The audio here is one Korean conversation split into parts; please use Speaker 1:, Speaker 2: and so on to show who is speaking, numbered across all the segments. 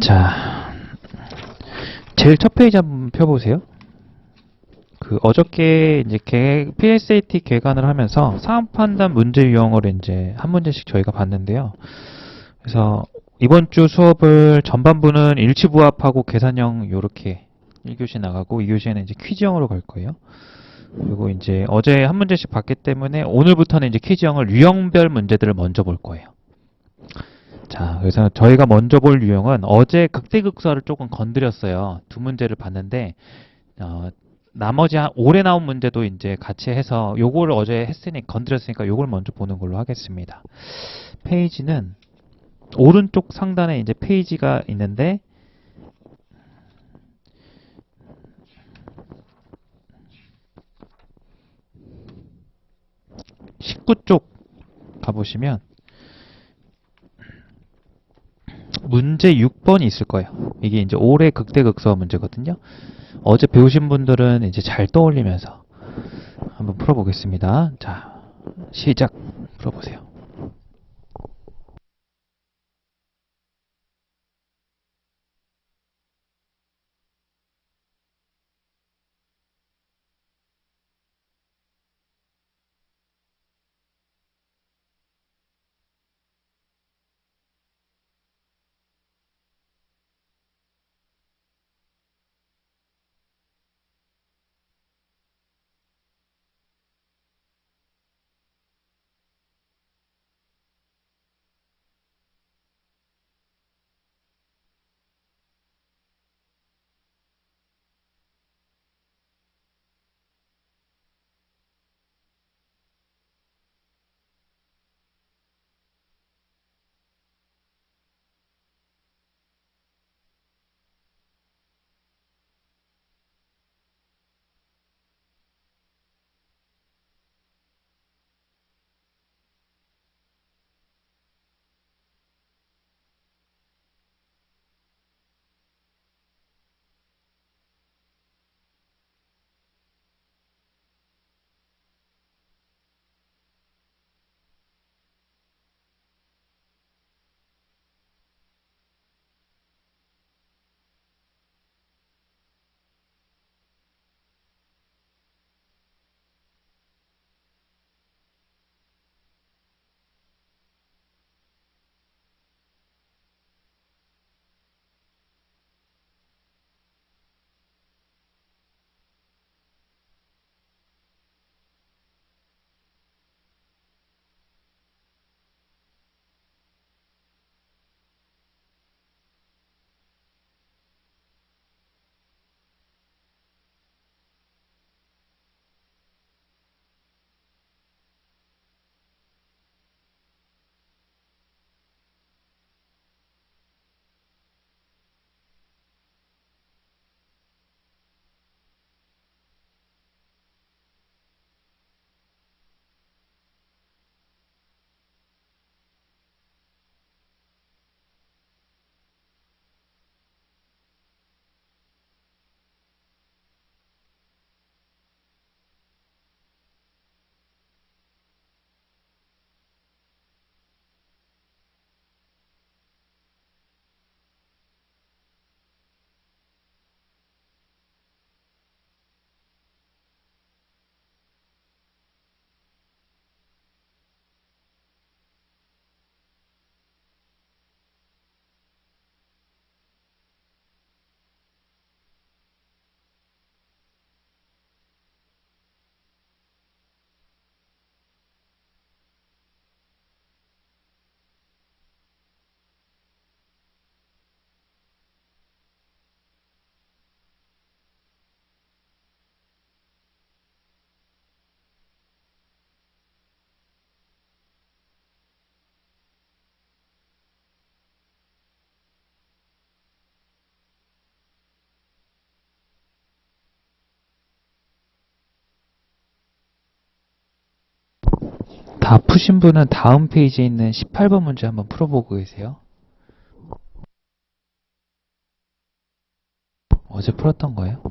Speaker 1: 자, 제일 첫 페이지 한번 펴보세요. 어저께 이제 PSAT 개관을 하면서 사업 판단 문제 유형을 이제 한 문제씩 저희가 봤는데요. 그래서 이번 주 수업을 전반부는 일치부합하고 계산형 요렇게 1교시 나가고 2교시에는 이제 퀴즈형으로 갈 거예요. 그리고 이제 어제 한 문제씩 봤기 때문에 오늘부터는 이제 퀴즈형을 유형별 문제들을 먼저 볼 거예요. 자, 그래서 저희가 먼저 볼 유형은 어제 극대극소를 조금 건드렸어요. 두 문제를 봤는데 나머지 올해 나온 문제도 이제 같이 해서 요거를 어제 건드렸으니까 요걸 먼저 보는 걸로 하겠습니다. 페이지는 오른쪽 상단에 이제 페이지가 있는데 19쪽 가보시면 문제 6번이 있을 거예요. 이게 이제 올해 극대극소 문제거든요. 어제 배우신 분들은 이제 잘 떠올리면서 한번 풀어보겠습니다. 자, 시작 풀어보세요. 다 푸신 분은 다음 페이지에 있는 18번 문제 한번 풀어보고 계세요. 어제 풀었던 거예요.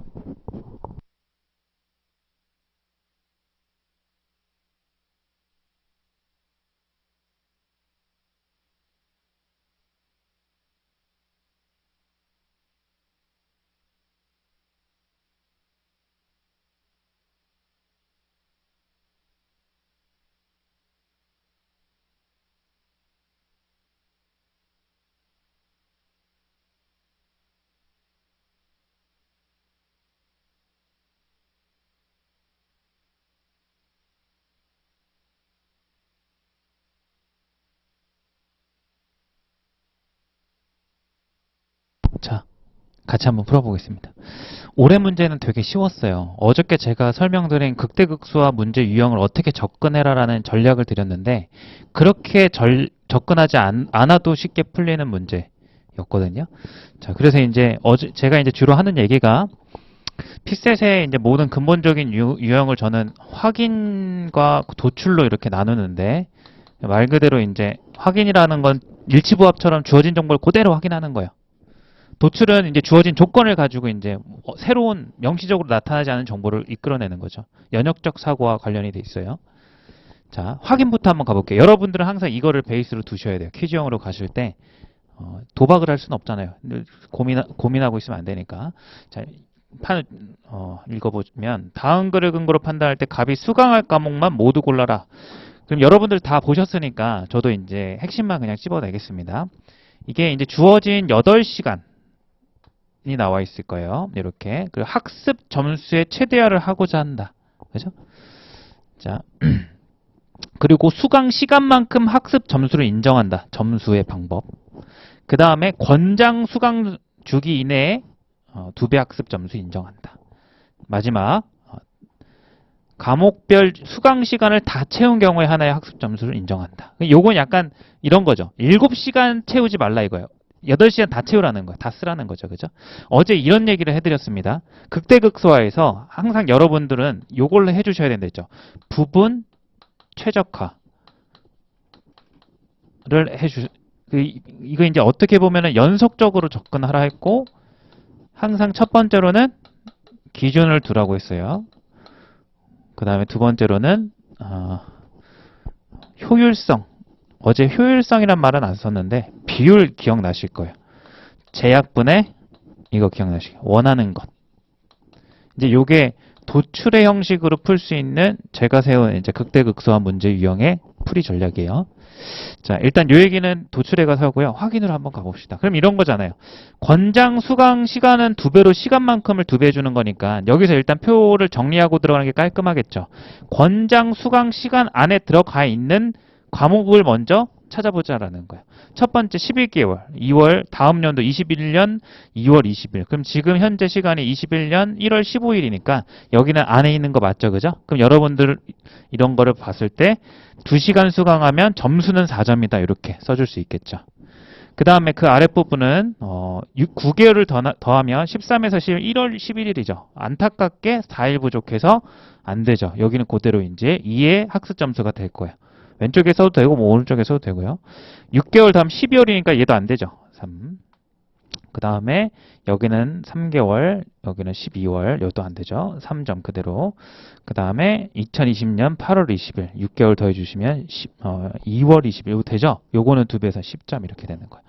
Speaker 1: 같이 한번 풀어보겠습니다. 올해 문제는 되게 쉬웠어요. 어저께 제가 설명드린 극대극소화 문제 유형을 어떻게 접근해라라는 전략을 드렸는데 그렇게 접근하지 않아도 쉽게 풀리는 문제였거든요. 자, 그래서 이제 제가 이제 주로 하는 얘기가 픽셋의 이제 모든 근본적인 유형을 저는 확인과 도출로 이렇게 나누는데 말 그대로 이제 확인이라는 건 일치부합처럼 주어진 정보를 그대로 확인하는 거예요. 도출은 이제 주어진 조건을 가지고 이제 새로운 명시적으로 나타나지 않은 정보를 이끌어내는 거죠. 연역적 사고와 관련이 돼 있어요. 자, 확인부터 한번 가볼게요. 여러분들은 항상 이거를 베이스로 두셔야 돼요. 퀴즈형으로 가실 때 도박을 할 수는 없잖아요. 고민하고 있으면 안 되니까. 자, 판을 읽어보면 다음 글을 근거로 판단할 때 값이 수강할 과목만 모두 골라라. 그럼 여러분들 다 보셨으니까 저도 이제 핵심만 그냥 집어내겠습니다. 이게 이제 주어진 8시간이 나와 있을 거예요. 이렇게. 그리고 학습 점수의 최대화를 하고자 한다. 그죠? 자. 그리고 수강 시간만큼 학습 점수를 인정한다. 점수의 방법. 그 다음에 권장 수강 주기 이내에 2배 학습 점수 인정한다. 마지막 과목별 수강 시간을 다 채운 경우에 하나의 학습 점수를 인정한다. 요건 약간 이런 거죠. 7시간 채우지 말라 이거예요. 8시간 다 채우라는 거예요. 다 쓰라는 거죠. 그죠? 어제 이런 얘기를 해드렸습니다. 극대극소화에서 항상 여러분들은 요걸로 해주셔야 된다 했죠. 부분 최적화를 이거 이제 어떻게 보면은 연속적으로 접근하라 했고, 항상 첫 번째로는 기준을 두라고 했어요. 그 다음에 두 번째로는 효율성. 어제 효율성이란 말은 안 썼는데 비율 기억나실 거예요. 제약분의 이거 기억나시죠? 원하는 것. 이제 요게 도출의 형식으로 풀 수 있는 제가 세운 이제 극대극소화 문제 유형의 풀이 전략이에요. 자, 일단 요 얘기는 도출에 가서 하고요. 확인으로 한번 가봅시다. 그럼 이런 거잖아요. 권장 수강 시간은 2배로 시간만큼을 2배 해주는 거니까 여기서 일단 표를 정리하고 들어가는 게 깔끔하겠죠. 권장 수강 시간 안에 들어가 있는 과목을 먼저 찾아보자라는 거예요. 첫 번째 11개월, 2월, 다음 연도 21년 2월 20일. 그럼 지금 현재 시간이 21년 1월 15일이니까 여기는 안에 있는 거 맞죠? 그죠? 그럼 여러분들 이런 거를 봤을 때 2시간 수강하면 점수는 4점이다. 이렇게 써줄 수 있겠죠. 그 다음에 그 아랫부분은 9개월을 더하면 13에서 1월 11일이죠. 안타깝게 4일 부족해서 안 되죠. 여기는 그대로 이제 2의 학습 점수가 될 거예요. 왼쪽에 써도 되고 뭐 오른쪽에 써도 되고요. 6개월 다음 12월이니까 얘도 안 되죠. 3. 그 다음에 여기는 3개월, 여기는 12월, 이것도 안 되죠. 3점 그대로. 그 다음에 2020년 8월 20일, 6개월 더해주시면 2월 20일, 이거 되죠? 요거는 2배에서 10점 이렇게 되는 거예요.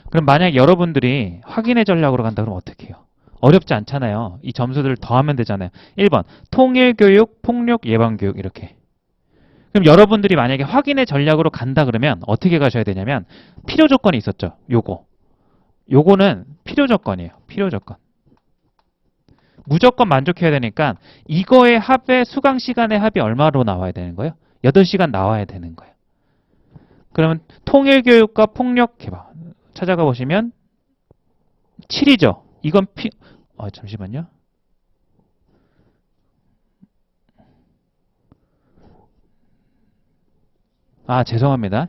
Speaker 1: 그럼 만약 여러분들이 확인의 전략으로 간다 그러면 어떻게 해요? 어렵지 않잖아요. 이 점수들을 더하면 되잖아요. 1번, 통일교육, 폭력 예방교육 이렇게. 그럼 여러분들이 만약에 확인의 전략으로 간다 그러면 어떻게 가셔야 되냐면 필요 조건이 있었죠. 요거는 필요 조건이에요. 필요 조건. 무조건 만족해야 되니까 이거의 합의 수강 시간의 합이 얼마로 나와야 되는 거예요? 8시간 나와야 되는 거예요. 그러면 통일교육과 폭력 개방 찾아가 보시면 7이죠. 이건 잠시만요. 죄송합니다.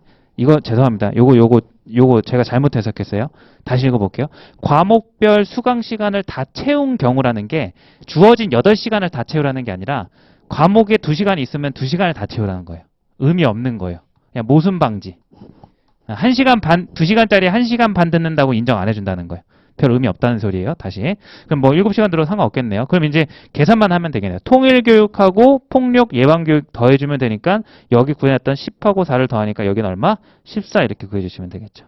Speaker 1: 죄송합니다. 요거 제가 잘못 해석했어요. 다시 읽어볼게요. 과목별 수강 시간을 다 채운 경우라는 게 주어진 8시간을 다 채우라는 게 아니라 과목에 2시간이 있으면 2시간을 다 채우라는 거예요. 의미 없는 거예요. 그냥 모순 방지. 1시간 반, 2시간짜리 1시간 반 듣는다고 인정 안 해준다는 거예요. 별 의미 없다는 소리예요. 다시. 그럼 뭐 7시간 들어도 상관없겠네요. 그럼 이제 계산만 하면 되겠네요. 통일교육하고 폭력 예방교육 더해주면 되니까 여기 구해놨던 10하고 4를 더하니까 여기는 얼마? 14 이렇게 구해주시면 되겠죠.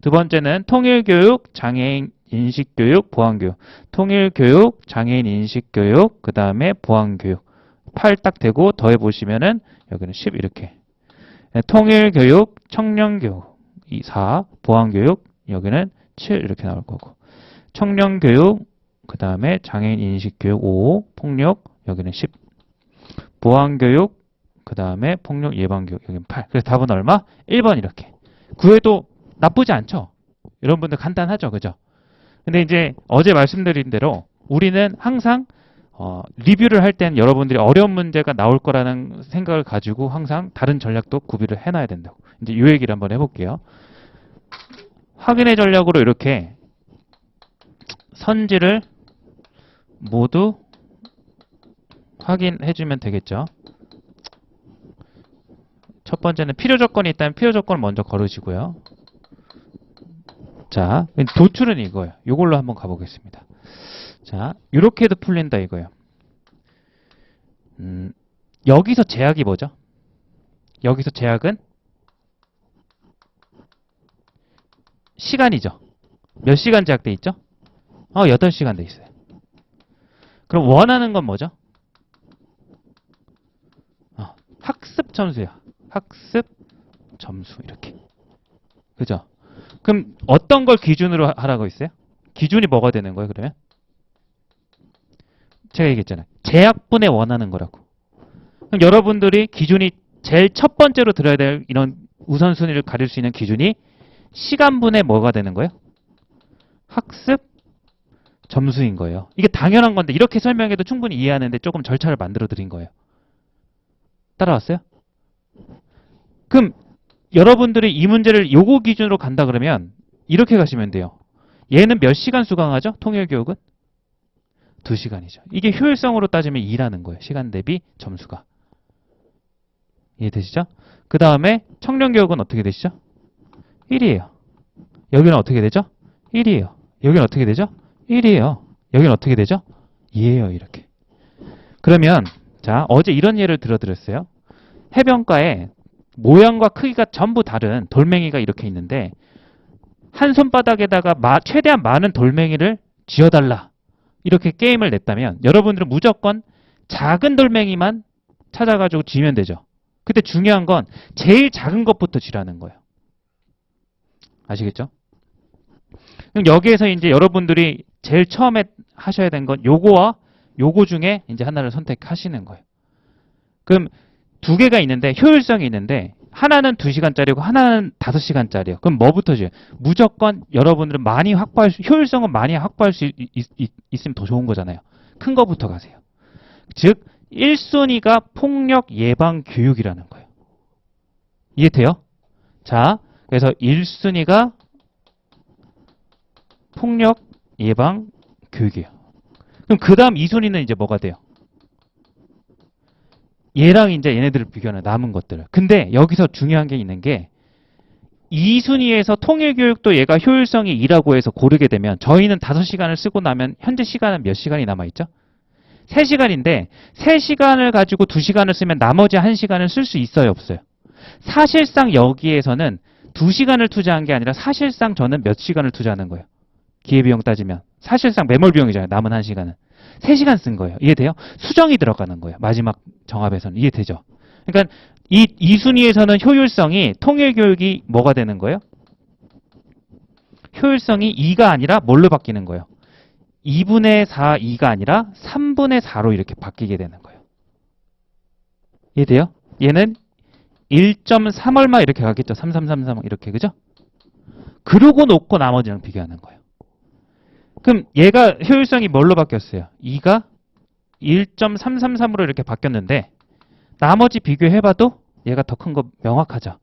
Speaker 1: 두 번째는 통일교육, 장애인 인식교육, 보안교육. 통일교육, 장애인 인식교육, 그 다음에 보안교육. 8 딱 되고 더해보시면은 여기는 10 이렇게. 통일교육, 청년교육 4, 보안교육 여기는 7 이렇게 나올 거고 청년교육 그 다음에 장애인 인식교육 5, 폭력 여기는 10 보안교육 그 다음에 폭력 예방교육 여기는 8 그래서 답은 얼마? 1번 이렇게 구해도 나쁘지 않죠? 여러분들 간단하죠? 그죠? 근데 이제 어제 말씀드린 대로 우리는 항상 리뷰를 할 땐 여러분들이 어려운 문제가 나올 거라는 생각을 가지고 항상 다른 전략도 구비를 해놔야 된다고. 이제 이 얘기를 한번 해볼게요. 확인의 전략으로 이렇게 선지를 모두 확인해주면 되겠죠. 첫 번째는 필요 조건이 있다면 필요 조건을 먼저 걸으시고요. 자, 도출은 이거예요. 이걸로 한번 가보겠습니다. 자, 이렇게 해도 풀린다 이거예요. 여기서 제약이 뭐죠? 여기서 제약은 시간이죠. 몇 시간 제약돼 있죠? 8시간 돼 있어요. 그럼 원하는 건 뭐죠? 학습 점수예요. 학습 점수 이렇게. 그죠? 그럼 어떤 걸 기준으로 하라고 했어요? 기준이 뭐가 되는 거예요, 그러면? 제가 얘기했잖아요. 제약분에 원하는 거라고. 그럼 여러분들이 기준이 제일 첫 번째로 들어야 될 이런 우선순위를 가릴 수 있는 기준이 시간분에 뭐가 되는 거예요? 학습 점수인 거예요. 이게 당연한 건데 이렇게 설명해도 충분히 이해하는데 조금 절차를 만들어 드린 거예요. 따라왔어요? 그럼 여러분들이 이 문제를 요거 기준으로 간다 그러면 이렇게 가시면 돼요. 얘는 몇 시간 수강하죠? 통일교육은? 2시간이죠. 이게 효율성으로 따지면 2라는 거예요. 시간 대비 점수가. 이해되시죠? 그 다음에 청년교육은 어떻게 되시죠? 1이에요. 여기는 어떻게 되죠? 1이에요. 여기는 어떻게 되죠? 1이에요. 여기는 어떻게 되죠? 2예요. 이렇게. 그러면 자, 어제 이런 예를 들어드렸어요. 해변가에 모양과 크기가 전부 다른 돌멩이가 이렇게 있는데 한 손바닥에다가 최대한 많은 돌멩이를 쥐어달라. 이렇게 게임을 냈다면 여러분들은 무조건 작은 돌멩이만 찾아가지고 쥐면 되죠. 그때 중요한 건 제일 작은 것부터 쥐라는 거예요. 아시겠죠? 그럼 여기에서 이제 여러분들이 제일 처음에 하셔야 되는 건 요거와 요거 중에 이제 하나를 선택하시는 거예요. 그럼 두 개가 있는데 효율성이 있는데 하나는 2시간짜리고 하나는 5시간짜리예요. 그럼 뭐부터 줘요? 무조건 여러분들은 많이 효율성은 많이 확보할 수 있으면 더 좋은 거잖아요. 큰 거부터 가세요. 즉 1순위가 폭력 예방 교육이라는 거예요. 이해돼요? 자, 그래서 1순위가 폭력 예방 교육이에요. 그럼 그 다음 2순위는 이제 뭐가 돼요? 얘랑 이제 얘네들을 비교하는 남은 것들을. 근데 여기서 중요한 게 있는 게 2순위에서 통일교육도 얘가 효율성이 2라고 해서 고르게 되면 저희는 5시간을 쓰고 나면 현재 시간은 몇 시간이 남아있죠? 3시간인데 3시간을 가지고 2시간을 쓰면 나머지 1시간을 쓸 수 있어요? 없어요? 사실상 여기에서는 2시간을 투자한 게 아니라 사실상 저는 몇 시간을 투자하는 거예요? 기회비용 따지면. 사실상 매몰 비용이잖아요. 남은 1시간은. 3시간 쓴 거예요. 이해돼요? 수정이 들어가는 거예요. 마지막 정합에서는. 이해되죠? 그러니까 이 순위에서는 효율성이 통일교육이 뭐가 되는 거예요? 효율성이 2가 아니라 뭘로 바뀌는 거예요? 2분의 4, 2가 아니라 3분의 4로 이렇게 바뀌게 되는 거예요. 이해돼요? 얘는 1.3 얼마 이렇게 가겠죠. 3333 이렇게. 그죠? 그러고 놓고 나머지랑 비교하는 거예요. 그럼 얘가 효율성이 뭘로 바뀌었어요? 2가 1.333으로 이렇게 바뀌었는데 나머지 비교해봐도 얘가 더 큰 거 명확하죠.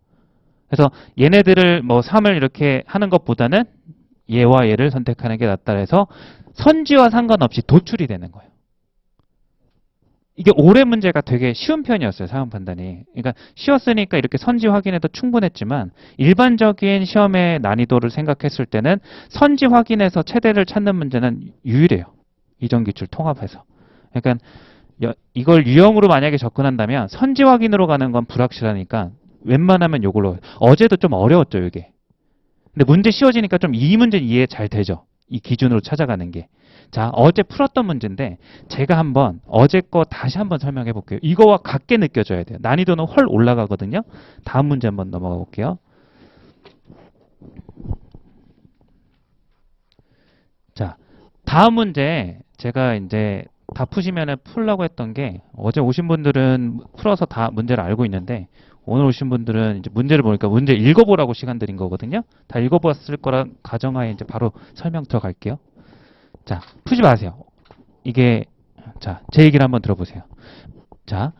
Speaker 1: 그래서 얘네들을 뭐 3을 이렇게 하는 것보다는 얘와 얘를 선택하는 게 낫다 해서 선지와 상관없이 도출이 되는 거예요. 이게 올해 문제가 되게 쉬운 편이었어요. 상황 판단이. 그러니까 쉬웠으니까 이렇게 선지 확인해도 충분했지만 일반적인 시험의 난이도를 생각했을 때는 선지 확인해서 최대를 찾는 문제는 유일해요. 이전기출 통합해서. 그러니까 이걸 유형으로 만약에 접근한다면 선지 확인으로 가는 건 불확실하니까 웬만하면 이걸로. 어제도 좀 어려웠죠, 이게. 근데 문제 쉬워지니까 좀 이 문제는 이해 잘 되죠. 이 기준으로 찾아가는 게. 자, 어제 풀었던 문제인데 제가 한번 어제 거 다시 한번 설명해 볼게요. 이거와 같게 느껴져야 돼요. 난이도는 훨 올라가거든요. 다음 문제 한번 넘어가 볼게요. 자, 다음 문제 제가 이제 다 푸시면은 풀라고 했던 게 어제 오신 분들은 풀어서 다 문제를 알고 있는데 오늘 오신 분들은 이제 문제를 보니까 문제 읽어보라고 시간 드린 거거든요. 다 읽어봤을 거라 가정하에 이제 바로 설명 들어갈게요. 자, 푸지 마세요. 이게, 자, 제 얘기를 한번 들어보세요. 자,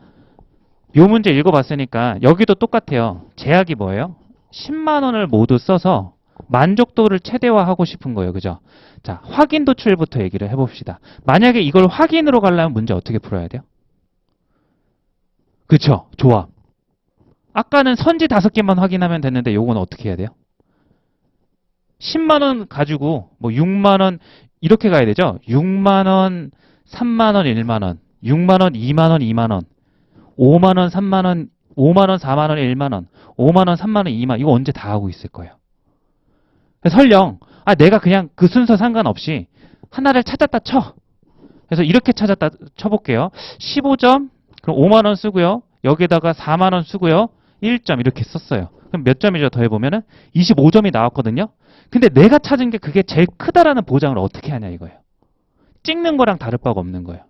Speaker 1: 요 문제 읽어봤으니까 여기도 똑같아요. 제약이 뭐예요? 10만 원을 모두 써서 만족도를 최대화하고 싶은 거예요. 그죠? 자, 확인 도출부터 얘기를 해봅시다. 만약에 이걸 확인으로 가려면 문제 어떻게 풀어야 돼요? 그쵸? 조합. 아까는 선지 5개만 확인하면 됐는데 요건 어떻게 해야 돼요? 10만 원 가지고 뭐 6만 원 이렇게 가야 되죠? 6만 원, 3만 원, 1만 원, 6만 원, 2만 원, 2만 원, 5만 원, 3만 원, 5만 원, 4만 원, 1만 원, 5만 원, 3만 원, 2만 원 이거 언제 다 하고 있을 거예요. 설령 내가 그냥 그 순서 상관없이 하나를 찾았다 쳐. 그래서 이렇게 찾았다 쳐볼게요. 15점 그럼 5만 원 쓰고요. 여기다가 4만 원 쓰고요. 1점 이렇게 썼어요. 그럼 몇 점이죠? 더해보면은 25점이 나왔거든요. 근데 내가 찾은 게 그게 제일 크다라는 보장을 어떻게 하냐 이거예요. 찍는 거랑 다를 바가 없는 거예요.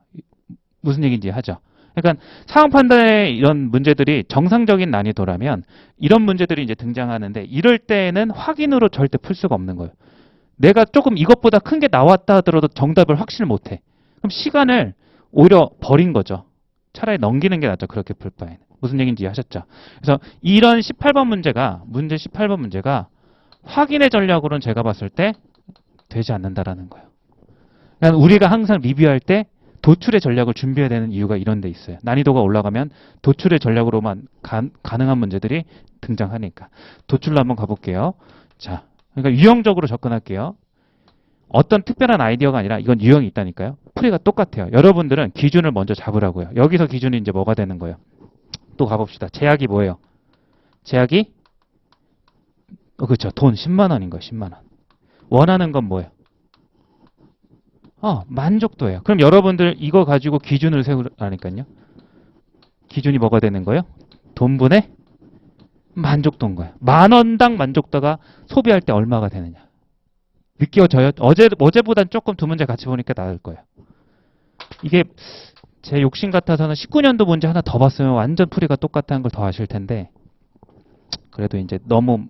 Speaker 1: 무슨 얘기인지 하죠. 그러니까 상황 판단의 이런 문제들이 정상적인 난이도라면 이런 문제들이 이제 등장하는데 이럴 때에는 확인으로 절대 풀 수가 없는 거예요. 내가 조금 이것보다 큰 게 나왔다 하더라도 정답을 확실 못해. 그럼 시간을 오히려 버린 거죠. 차라리 넘기는 게 낫죠. 그렇게 풀 바에는. 무슨 얘기인지 이해하셨죠? 그래서 이런 18번 문제가 문제 18번 문제가 확인의 전략으로는 제가 봤을 때 되지 않는다라는 거예요. 그러니까 우리가 항상 리뷰할 때 도출의 전략을 준비해야 되는 이유가 이런 데 있어요. 난이도가 올라가면 도출의 전략으로만 가능한 문제들이 등장하니까. 도출로 한번 가볼게요. 자, 그러니까 유형적으로 접근할게요. 어떤 특별한 아이디어가 아니라 이건 유형이 있다니까요. 풀이가 똑같아요. 여러분들은 기준을 먼저 잡으라고요. 여기서 기준이 이제 뭐가 되는 거예요? 또 가봅시다. 제약이 뭐예요? 제약이 그렇죠. 돈 10만 원인 거예요. 10만 원. 원하는 건 뭐예요? 만족도예요. 그럼 여러분들 이거 가지고 기준을 세우라니까요. 기준이 뭐가 되는 거예요? 돈분의 만족도인 거예요. 10,000원당 만족도가 소비할 때 얼마가 되느냐. 느껴져요? 어제보단 조금 두 문제 같이 보니까 나을 거예요. 이게 제 욕심 같아서는 19년도 문제 하나 더 봤으면 완전 풀이가 똑같다는 걸 더 아실 텐데 그래도 이제 너무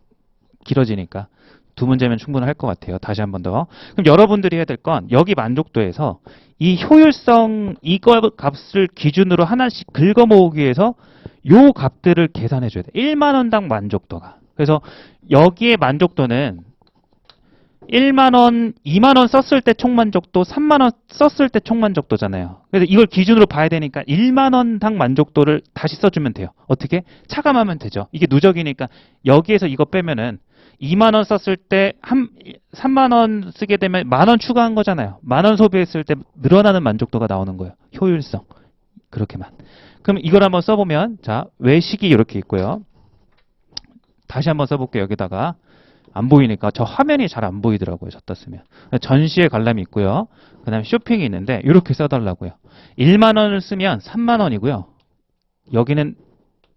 Speaker 1: 길어지니까 두 문제면 충분할 것 같아요. 다시 한 번 더. 그럼 여러분들이 해야 될 건 여기 만족도에서 이 효율성 이거 값을 기준으로 하나씩 긁어 모으기 위해서 요 값들을 계산해 줘야 돼. 1만 원당 만족도가. 그래서 여기에 만족도는 1만 원, 2만 원 썼을 때 총만족도, 3만 원 썼을 때 총만족도잖아요. 그래서 이걸 기준으로 봐야 되니까 1만 원당 만족도를 다시 써주면 돼요. 어떻게? 차감하면 되죠. 이게 누적이니까 여기에서 이거 빼면은 2만 원 썼을 때 3만 원 쓰게 되면 만 원 추가한 거잖아요. 만 원 소비했을 때 늘어나는 만족도가 나오는 거예요. 효율성. 그렇게만. 그럼 이걸 한번 써보면 자 외식이 이렇게 있고요. 다시 한번 써볼게요. 여기다가. 안 보이니까 저 화면이 잘 안 보이더라고요. 졌다 쓰면. 전시회 관람이 있고요. 그 다음에 쇼핑이 있는데 이렇게 써달라고요. 1만 원을 쓰면 3만 원이고요. 여기는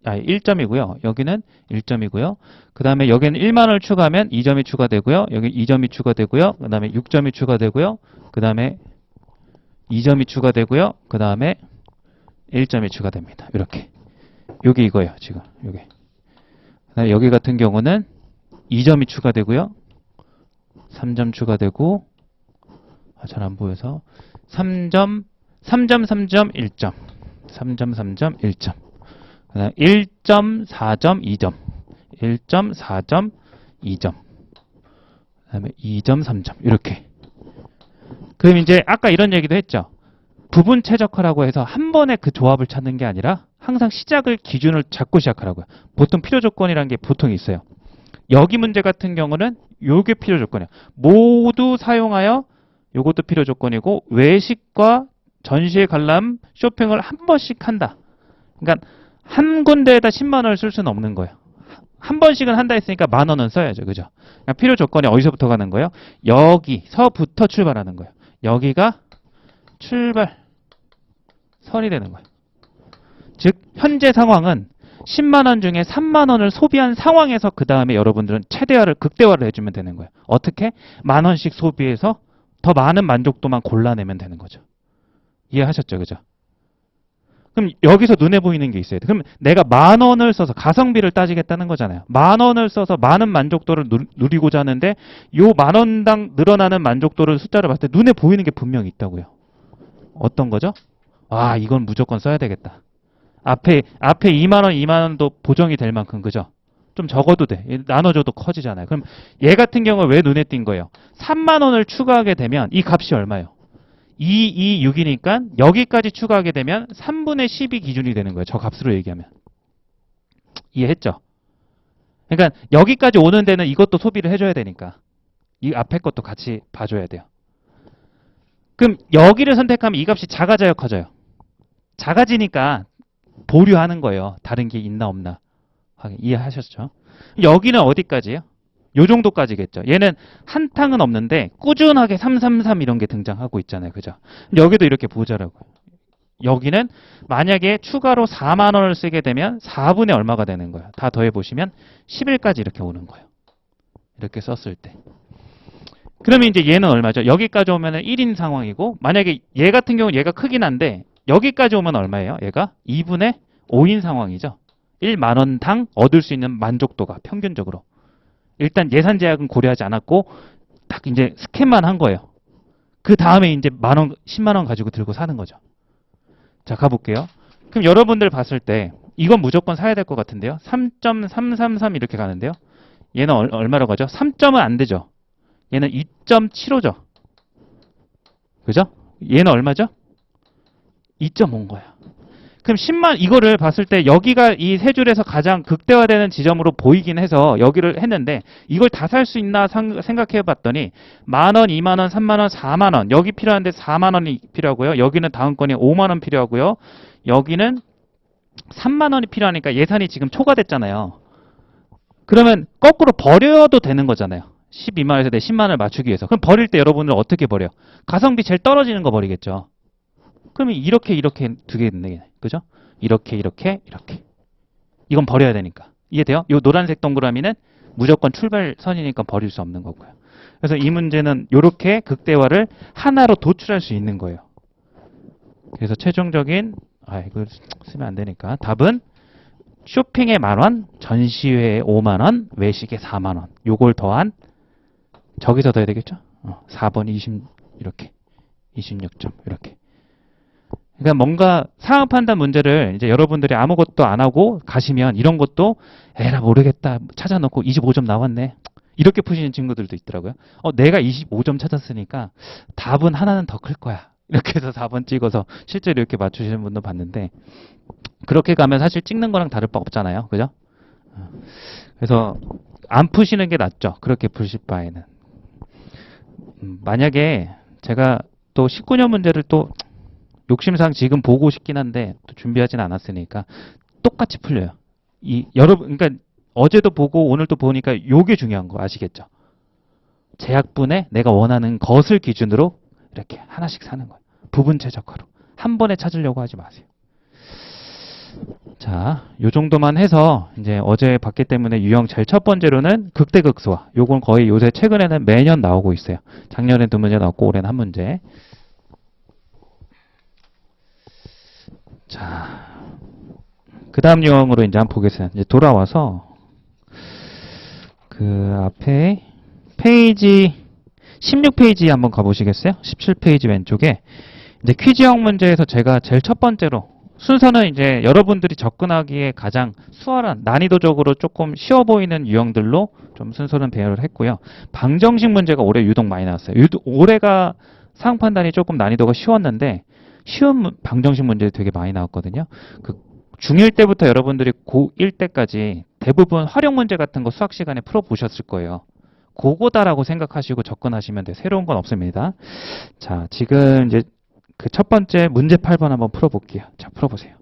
Speaker 1: 1점이고요. 여기는 1점이고요. 그 다음에 여기는 1만 원을 추가하면 2점이 추가되고요. 여기 2점이 추가되고요. 그 다음에 6점이 추가되고요. 그 다음에 2점이 추가되고요. 그 다음에 1점이 추가됩니다. 이렇게. 요게 이거예요. 지금 요게. 그다음에 여기 같은 경우는 2점이 추가되고요. 3점 추가되고 잘 안 보여서 3점, 3점, 3점, 1점. 3점, 3점, 1점. 그 다음에 1점, 4점, 2점. 1점, 4점, 2점. 그 다음에 2점, 3점. 이렇게. 그럼 이제 아까 이런 얘기도 했죠. 부분 최적화라고 해서 한 번에 그 조합을 찾는 게 아니라 항상 시작을 기준을 잡고 시작하라고요. 보통 필요 조건이라는 게 보통 있어요. 여기 문제 같은 경우는 요게 필요 조건이에요. 모두 사용하여 요것도 필요 조건이고 외식과 전시회 관람 쇼핑을 한 번씩 한다. 그러니까 한 군데에다 10만 원을 쓸 수는 없는 거예요. 한 번씩은 한다 했으니까 10,000원은 써야죠. 그죠? 그러니까 필요 조건이 어디서부터 가는 거예요? 여기서부터 출발하는 거예요. 여기가 출발선이 되는 거예요. 즉 현재 상황은 10만 원 중에 3만 원을 소비한 상황에서 그 다음에 여러분들은 최대화를 극대화를 해주면 되는 거예요. 어떻게? 10,000원씩 소비해서 더 많은 만족도만 골라내면 되는 거죠. 이해하셨죠? 그죠? 그럼 여기서 눈에 보이는 게 있어야 돼. 그럼 내가 10,000원을 써서 가성비를 따지겠다는 거잖아요. 10,000원을 써서 많은 만족도를 누리고자 하는데 요 10,000원당 늘어나는 만족도를 숫자를 봤을 때 눈에 보이는 게 분명히 있다고요. 어떤 거죠? 아, 이건 무조건 써야 되겠다. 앞에 2만 원, 2만 원도 보정이 될 만큼, 그죠? 좀 적어도 돼. 나눠줘도 커지잖아요. 그럼 얘 같은 경우 왜 눈에 띈 거예요? 3만 원을 추가하게 되면 이 값이 얼마예요? 6이니까 여기까지 추가하게 되면 3분의 10이 기준이 되는 거예요. 저 값으로 얘기하면. 이해했죠? 그러니까 여기까지 오는 데는 이것도 소비를 해줘야 되니까. 이 앞에 것도 같이 봐줘야 돼요. 그럼 여기를 선택하면 이 값이 작아져요, 커져요? 작아지니까 보류하는 거예요. 다른 게 있나 없나. 이해하셨죠? 여기는 어디까지예요? 요 정도까지겠죠. 얘는 한탕은 없는데 꾸준하게 333 이런 게 등장하고 있잖아요. 그죠? 여기도 이렇게 보자라고요. 여기는 만약에 추가로 4만 원을 쓰게 되면 4분의 얼마가 되는 거예요. 다 더해보시면 11까지 이렇게 오는 거예요. 이렇게 썼을 때. 그러면 이제 얘는 얼마죠? 여기까지 오면 1인 상황이고 만약에 얘 같은 경우는 얘가 크긴 한데 여기까지 오면 얼마예요? 얘가 2분의 5인 상황이죠. 1만 원당 얻을 수 있는 만족도가 평균적으로. 일단 예산 제약은 고려하지 않았고 딱 이제 스캔만 한 거예요. 그 다음에 이제 만 원, 10만 원 가지고 들고 사는 거죠. 자, 가볼게요. 그럼 여러분들 봤을 때 이건 무조건 사야 될 것 같은데요. 3.333 이렇게 가는데요. 얘는 얼마로 가죠? 3점은 안 되죠. 얘는 2.75죠. 그죠? 얘는 얼마죠? 2.5인 거야. 그럼 10만 이거를 봤을 때 여기가 이 세 줄에서 가장 극대화되는 지점으로 보이긴 해서 여기를 했는데 이걸 다 살 수 있나 생각해 봤더니 만 원, 2만 원, 3만 원, 4만 원. 여기 필요한데 4만 원이 필요하고요. 여기는 다음 건이 5만 원 필요하고요. 여기는 3만 원이 필요하니까 예산이 지금 초과됐잖아요. 그러면 거꾸로 버려도 되는 거잖아요. 12만 원에서 내 10만 원을 맞추기 위해서. 그럼 버릴 때 여러분들 어떻게 버려? 가성비 제일 떨어지는 거 버리겠죠. 그러면 이렇게 두 개 있네. 그죠? 이렇게. 이건 버려야 되니까. 이해돼요? 이 노란색 동그라미는 무조건 출발선이니까 버릴 수 없는 거고요. 그래서 이 문제는 이렇게 극대화를 하나로 도출할 수 있는 거예요. 그래서 최종적인 이거 쓰면 안 되니까 답은 쇼핑에 10,000원, 전시회에 50,000원, 외식에 40,000원. 요걸 더한 저기서 더해야 되겠죠? 4번 20 이렇게 26점 이렇게. 그러니까 뭔가 상황 판단 문제를 이제 여러분들이 아무것도 안 하고 가시면 이런 것도 에라 모르겠다 찾아놓고 25점 나왔네. 이렇게 푸시는 친구들도 있더라고요. 내가 25점 찾았으니까 답은 하나는 더 클 거야. 이렇게 해서 4번 찍어서 실제로 이렇게 맞추시는 분도 봤는데 그렇게 가면 사실 찍는 거랑 다를 바 없잖아요. 그죠? 그래서 안 푸시는 게 낫죠. 그렇게 푸실 바에는. 만약에 제가 또 19년 문제를 또 욕심상 지금 보고 싶긴 한데 또 준비하진 않았으니까 똑같이 풀려요. 여러분 그러니까 어제도 보고 오늘도 보니까 요게 중요한 거 아시겠죠? 제약분에 내가 원하는 것을 기준으로 이렇게 하나씩 사는 거예요. 부분 최적화로. 한 번에 찾으려고 하지 마세요. 자, 요 정도만 해서 이제 어제 봤기 때문에 유형 제일 첫 번째로는 극대극소화. 요건 거의 요새 최근에는 매년 나오고 있어요. 작년에 2문제 나왔고 올해는 1문제. 자, 그 다음 유형으로 이제 한번 보겠습니다. 이제 돌아와서 그 앞에 페이지 16페이지 한번 가보시겠어요? 17페이지 왼쪽에 이제 퀴즈형 문제에서 제가 제일 첫 번째로 순서는 이제 여러분들이 접근하기에 가장 수월한 난이도적으로 조금 쉬워 보이는 유형들로 좀 순서는 배열을 했고요. 방정식 문제가 올해 유독 많이 나왔어요. 올해가 상황 판단이 조금 난이도가 쉬웠는데 쉬운 방정식 문제 되게 많이 나왔거든요. 그 중1 때부터 여러분들이 고1 때까지 대부분 활용 문제 같은 거 수학 시간에 풀어보셨을 거예요. 그거다라고 생각하시고 접근하시면 돼요. 새로운 건 없습니다. 자, 지금 이제 그 첫 번째 문제 8번 한번 풀어볼게요. 자, 풀어보세요.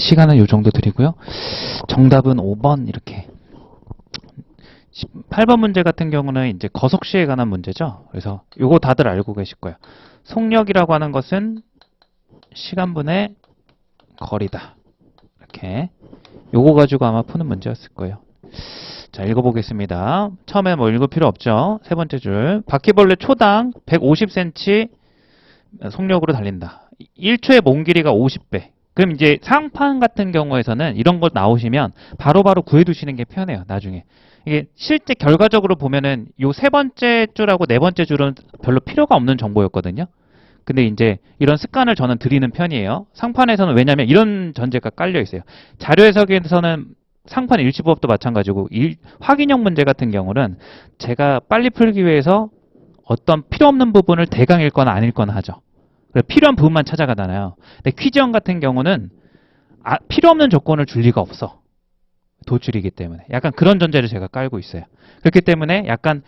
Speaker 1: 시간은 요 정도 드리고요. 정답은 5번 이렇게. 8번 문제 같은 경우는 이제 거속시에 관한 문제죠. 그래서 요거 다들 알고 계실 거예요. 속력이라고 하는 것은 시간분의 거리다. 이렇게. 요거 가지고 아마 푸는 문제였을 거예요. 자, 읽어보겠습니다. 처음에 뭐 읽을 필요 없죠. 세 번째 줄. 바퀴벌레 초당 150cm 속력으로 달린다. 1초의 몸 길이가 50배. 그럼 이제 상판 같은 경우에서는 이런 거 나오시면 바로바로 구해두시는 게 편해요. 나중에. 이게 실제 결과적으로 보면은 요 세 번째 줄하고 네 번째 줄은 별로 필요가 없는 정보였거든요. 근데 이제 이런 습관을 저는 드리는 편이에요. 상판에서는 왜냐면 이런 전제가 깔려 있어요. 자료 해석에서는 상판 일치부업도 마찬가지고 확인형 문제 같은 경우는 제가 빨리 풀기 위해서 어떤 필요 없는 부분을 대강 읽거나 안 읽거나 하죠. 그래서 필요한 부분만 찾아가잖아요. 근데 퀴즈형 같은 경우는 필요 없는 조건을 줄 리가 없어. 도출이기 때문에. 약간 그런 전제를 제가 깔고 있어요. 그렇기 때문에 약간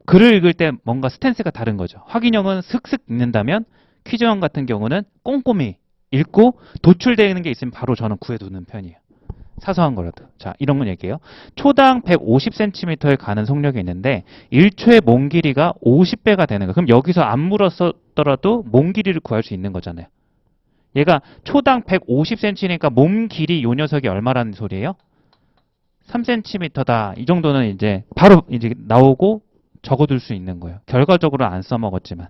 Speaker 1: 글을 읽을 때 뭔가 스탠스가 다른 거죠. 확인형은 슥슥 읽는다면 퀴즈형 같은 경우는 꼼꼼히 읽고 도출되는 게 있으면 바로 저는 구해두는 편이에요. 사소한 거라도. 자, 이런 건 얘기해요. 초당 150cm에 가는 속력이 있는데 1초의 몸 길이가 50배가 되는 거예요. 그럼 여기서 안 물었더라도 몸 길이를 구할 수 있는 거잖아요. 얘가 초당 150cm니까 몸 길이 요 녀석이 얼마라는 소리예요? 3cm다. 이 정도는 이제 바로 이제 나오고 적어둘 수 있는 거예요. 결과적으로 안 써먹었지만.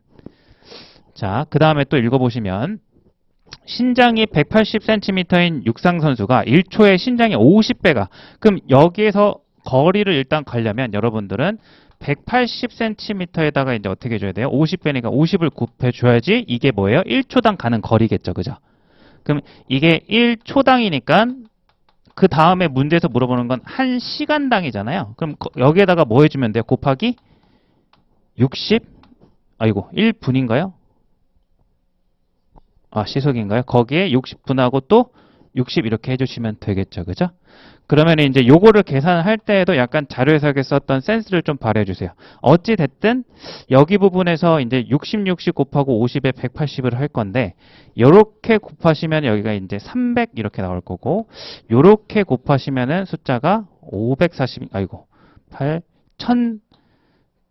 Speaker 1: 자, 그 다음에 또 읽어보시면 신장이 180cm인 육상 선수가 1초에 신장이 50배가. 그럼 여기에서 거리를 일단 가려면 여러분들은 180cm에다가 이제 어떻게 해줘야 돼요? 50배니까 50을 곱해줘야지 이게 뭐예요? 1초당 가는 거리겠죠. 그죠? 그럼 이게 1초당이니까 그 다음에 문제에서 물어보는 건 1시간당이잖아요. 그럼 여기에다가 뭐 해주면 돼요? 곱하기 60? 아이고 1분인가요? 시속인가요? 거기에 60분하고 또 60 이렇게 해주시면 되겠죠. 그죠? 그러면 이제 요거를 계산할 때에도 약간 자료 해석에 썼던 센스를 좀 발휘해주세요. 어찌 됐든 여기 부분에서 이제 60 곱하고 50에 180을 할 건데 요렇게 곱하시면 여기가 이제 300 이렇게 나올 거고 요렇게 곱하시면은 숫자가 540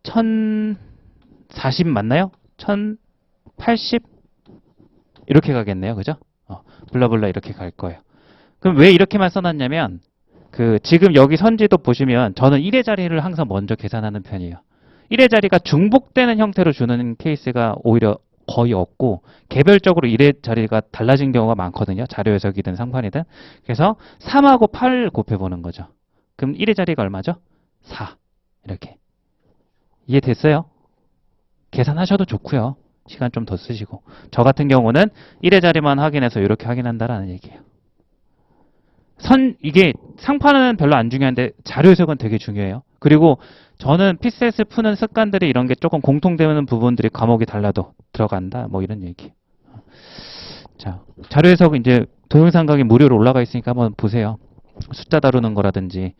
Speaker 1: 1040 맞나요? 1080 이렇게 가겠네요. 그죠? 블라블라 이렇게 갈 거예요. 그럼 왜 이렇게만 써놨냐면 지금 여기 선지도 보시면 저는 1의 자리를 항상 먼저 계산하는 편이에요. 1의 자리가 중복되는 형태로 주는 케이스가 오히려 거의 없고 개별적으로 1의 자리가 달라진 경우가 많거든요. 자료 해석이든 상판이든. 그래서 3하고 8을 곱해보는 거죠. 그럼 1의 자리가 얼마죠? 4. 이렇게. 이해됐어요? 계산하셔도 좋고요. 시간 좀 더 쓰시고. 저 같은 경우는 1의 자리만 확인해서 이렇게 확인한다라는 얘기예요. 이게 상판은 별로 안 중요한데 자료 해석은 되게 중요해요. 그리고 저는 피셋을 푸는 습관들이 이런 게 조금 공통되는 부분들이 과목이 달라도 들어간다. 뭐 이런 얘기. 자, 자료 해석 이제 동영상 강의 무료로 올라가 있으니까 한번 보세요. 숫자 다루는 거라든지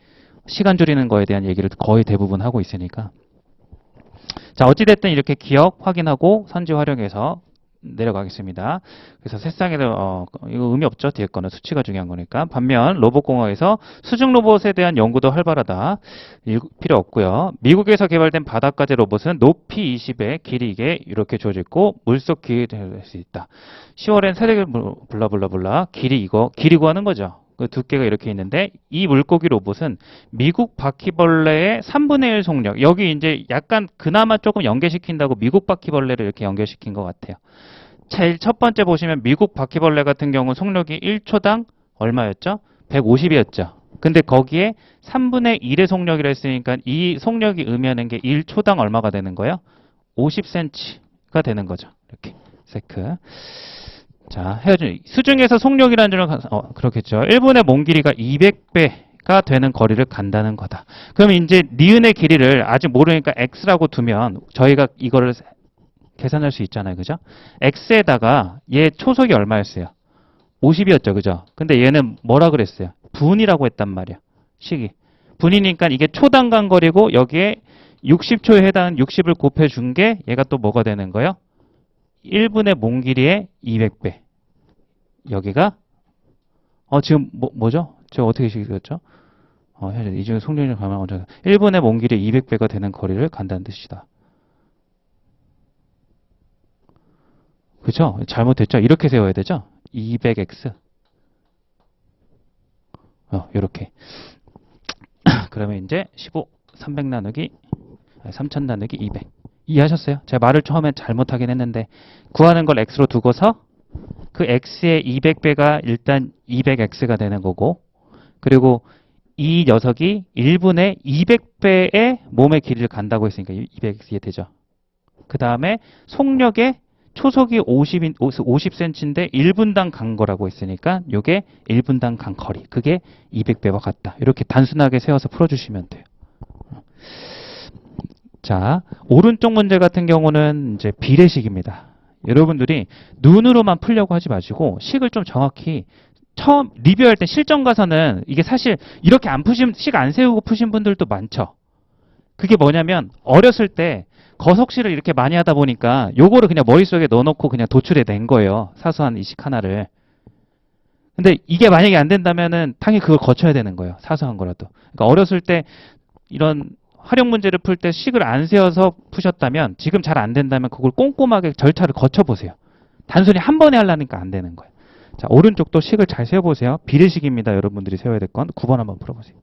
Speaker 1: 시간 줄이는 거에 대한 얘기를 거의 대부분 하고 있으니까. 자, 어찌됐든 이렇게 기억 확인하고 선지 활용해서 내려가겠습니다. 그래서 세상에도 이거 의미 없죠. 뒤에 거는 수치가 중요한 거니까. 반면 로봇공학에서 수중 로봇에 대한 연구도 활발하다. 필요 없고요. 미국에서 개발된 바닷가재 로봇은 높이 20에 길이 이게 이렇게 주어져 있고 물속 길이 될 수 있다. 10월엔 세대 블라블라블라 길이 구하는 거죠. 그 두께가 이렇게 있는데 이 물고기 로봇은 미국 바퀴벌레의 3분의 1 속력. 여기 이제 약간 그나마 조금 연계시킨다고 미국 바퀴벌레를 이렇게 연결시킨 것 같아요. 제일 첫 번째 보시면 미국 바퀴벌레 같은 경우 속력이 1초당 얼마였죠? 150이었죠. 근데 거기에 3분의 1의 속력이라 했으니까 이 속력이 의미하는 게 1초당 얼마가 되는 거예요? 50cm가 되는 거죠. 이렇게 세크. 자, 수중에서 속력이라는 줄은 그렇겠죠. 1분의 몸 길이가 200배가 되는 거리를 간다는 거다. 그럼 이제 니은의 길이를 아직 모르니까 x라고 두면 저희가 이거를 계산할 수 있잖아요. 그죠? x에다가 얘 초속이 얼마였어요? 50이었죠. 그죠? 근데 얘는 뭐라 그랬어요? 분이라고 했단 말이야. 식이. 분이니까 이게 초당 간 거리고 여기에 60초에 해당하는 60을 곱해준 게 얘가 또 뭐가 되는 거예요? 1분의 몸 길이의 200배. 여기가
Speaker 2: 지금 뭐죠? 저 어떻게 시켰죠? 현재 이 중에 속력이 가면 언제 1분의 먼 길이 200배가 되는 거리를 간다는 뜻이다. 그죠? 잘못됐죠? 이렇게 세워야 되죠? 200x. 이렇게. 그러면 이제 15, 300 나누기, 3000 나누기 200. 이해하셨어요? 제가 말을 처음에 잘못하긴 했는데, 구하는 걸 x로 두고서 그 x의 200배가 일단 200x가 되는 거고, 그리고 이 녀석이 1분의 200배의 몸의 길이를 간다고 했으니까 200x 이해되죠? 그 다음에 속력의 초속이 50cm인데 1분당 간 거라고 했으니까 이게 1분당 간 거리. 그게 200배와 같다. 이렇게 단순하게 세워서 풀어주시면 돼요. 자, 오른쪽 문제 같은 경우는 이제 비례식입니다. 여러분들이 눈으로만 풀려고 하지 마시고 식을 좀 정확히 처음 리뷰할 때 실전 가서는 이게 사실 이렇게 안 푸신 식 안 세우고 푸신 분들도 많죠. 그게 뭐냐면 어렸을 때 거석실을 이렇게 많이 하다 보니까 요거를 그냥 머릿속에 넣어놓고 그냥 도출해 낸 거예요. 사소한 이 식 하나를. 근데 이게 만약에 안 된다면은 당연히 그걸 거쳐야 되는 거예요. 사소한 거라도. 그러니까 어렸을 때 이런 활용 문제를 풀 때 식을 안 세워서 푸셨다면 지금 잘 안 된다면 그걸 꼼꼼하게 절차를 거쳐보세요. 단순히 한 번에 하려니까 안 되는 거예요. 자, 오른쪽도 식을 잘 세워보세요. 비례식입니다. 여러분들이 세워야 될 건. 9번 한번 풀어보세요.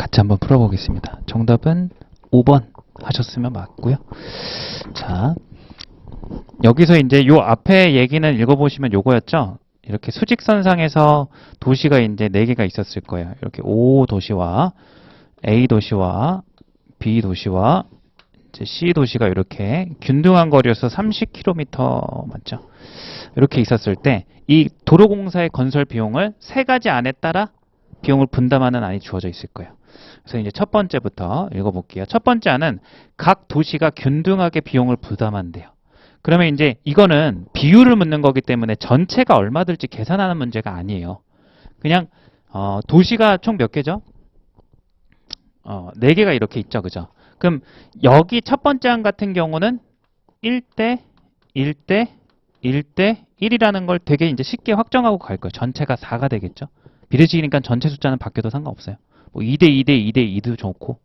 Speaker 2: 같이 한번 풀어보겠습니다. 정답은 5번 하셨으면 맞고요. 자, 여기서 이제 요 앞에 얘기는 읽어보시면 요거였죠. 이렇게 수직선상에서 도시가 이제 4개가 있었을 거예요. 이렇게 O 도시와 A 도시와 B 도시와 이제 C 도시가 이렇게 균등한 거리여서 30km 맞죠? 이렇게 있었을 때 이 도로공사의 건설 비용을 3가지 안에 따라 비용을 분담하는 안이 주어져 있을 거예요. 그래서 이제 첫 번째부터 읽어볼게요. 첫 번째 안은 각 도시가 균등하게 비용을 부담한대요. 그러면 이제 이거는 비율을 묻는 거기 때문에 전체가 얼마 들지 계산하는 문제가 아니에요. 그냥 도시가 총 몇 개죠? 4개가 이렇게 있죠. 그죠? 그럼 여기 첫 번째 안 같은 경우는 1대 1대 1대 1이라는 걸 되게 이제 쉽게 확정하고 갈 거예요. 전체가 4가 되겠죠. 비례식이니까 전체 숫자는 바뀌어도 상관없어요. 뭐 2대 2대 2대 2도 좋고.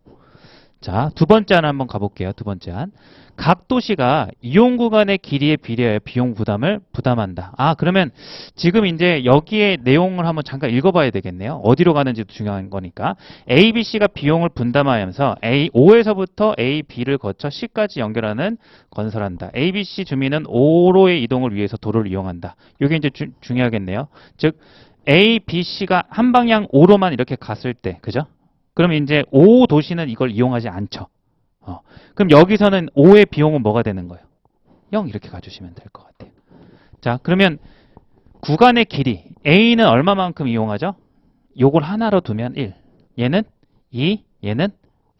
Speaker 2: 자, 두 번째 안 한번 가볼게요. 두 번째 안. 각 도시가 이용 구간의 길이에 비례하여 비용 부담을 부담한다. 아, 그러면 지금 이제 여기에 내용을 한번 잠깐 읽어봐야 되겠네요. 어디로 가는지도 중요한 거니까. A, B, C가 비용을 분담하면서 O에서부터 A, B를 거쳐 C까지 연결하는 건설한다. A, B, C 주민은 O로의 이동을 위해서 도로를 이용한다. 이게 이제 중요하겠네요. 즉 A, B, C가 한 방향 O로만 이렇게 갔을 때, 그죠? 그럼 이제 O 도시는 이걸 이용하지 않죠. 그럼 여기서는 O의 비용은 뭐가 되는 거예요? 0 이렇게 가주시면 될 것 같아요. 자, 그러면 구간의 길이 A는 얼마만큼 이용하죠? 요걸 하나로 두면 1, 얘는 2, 얘는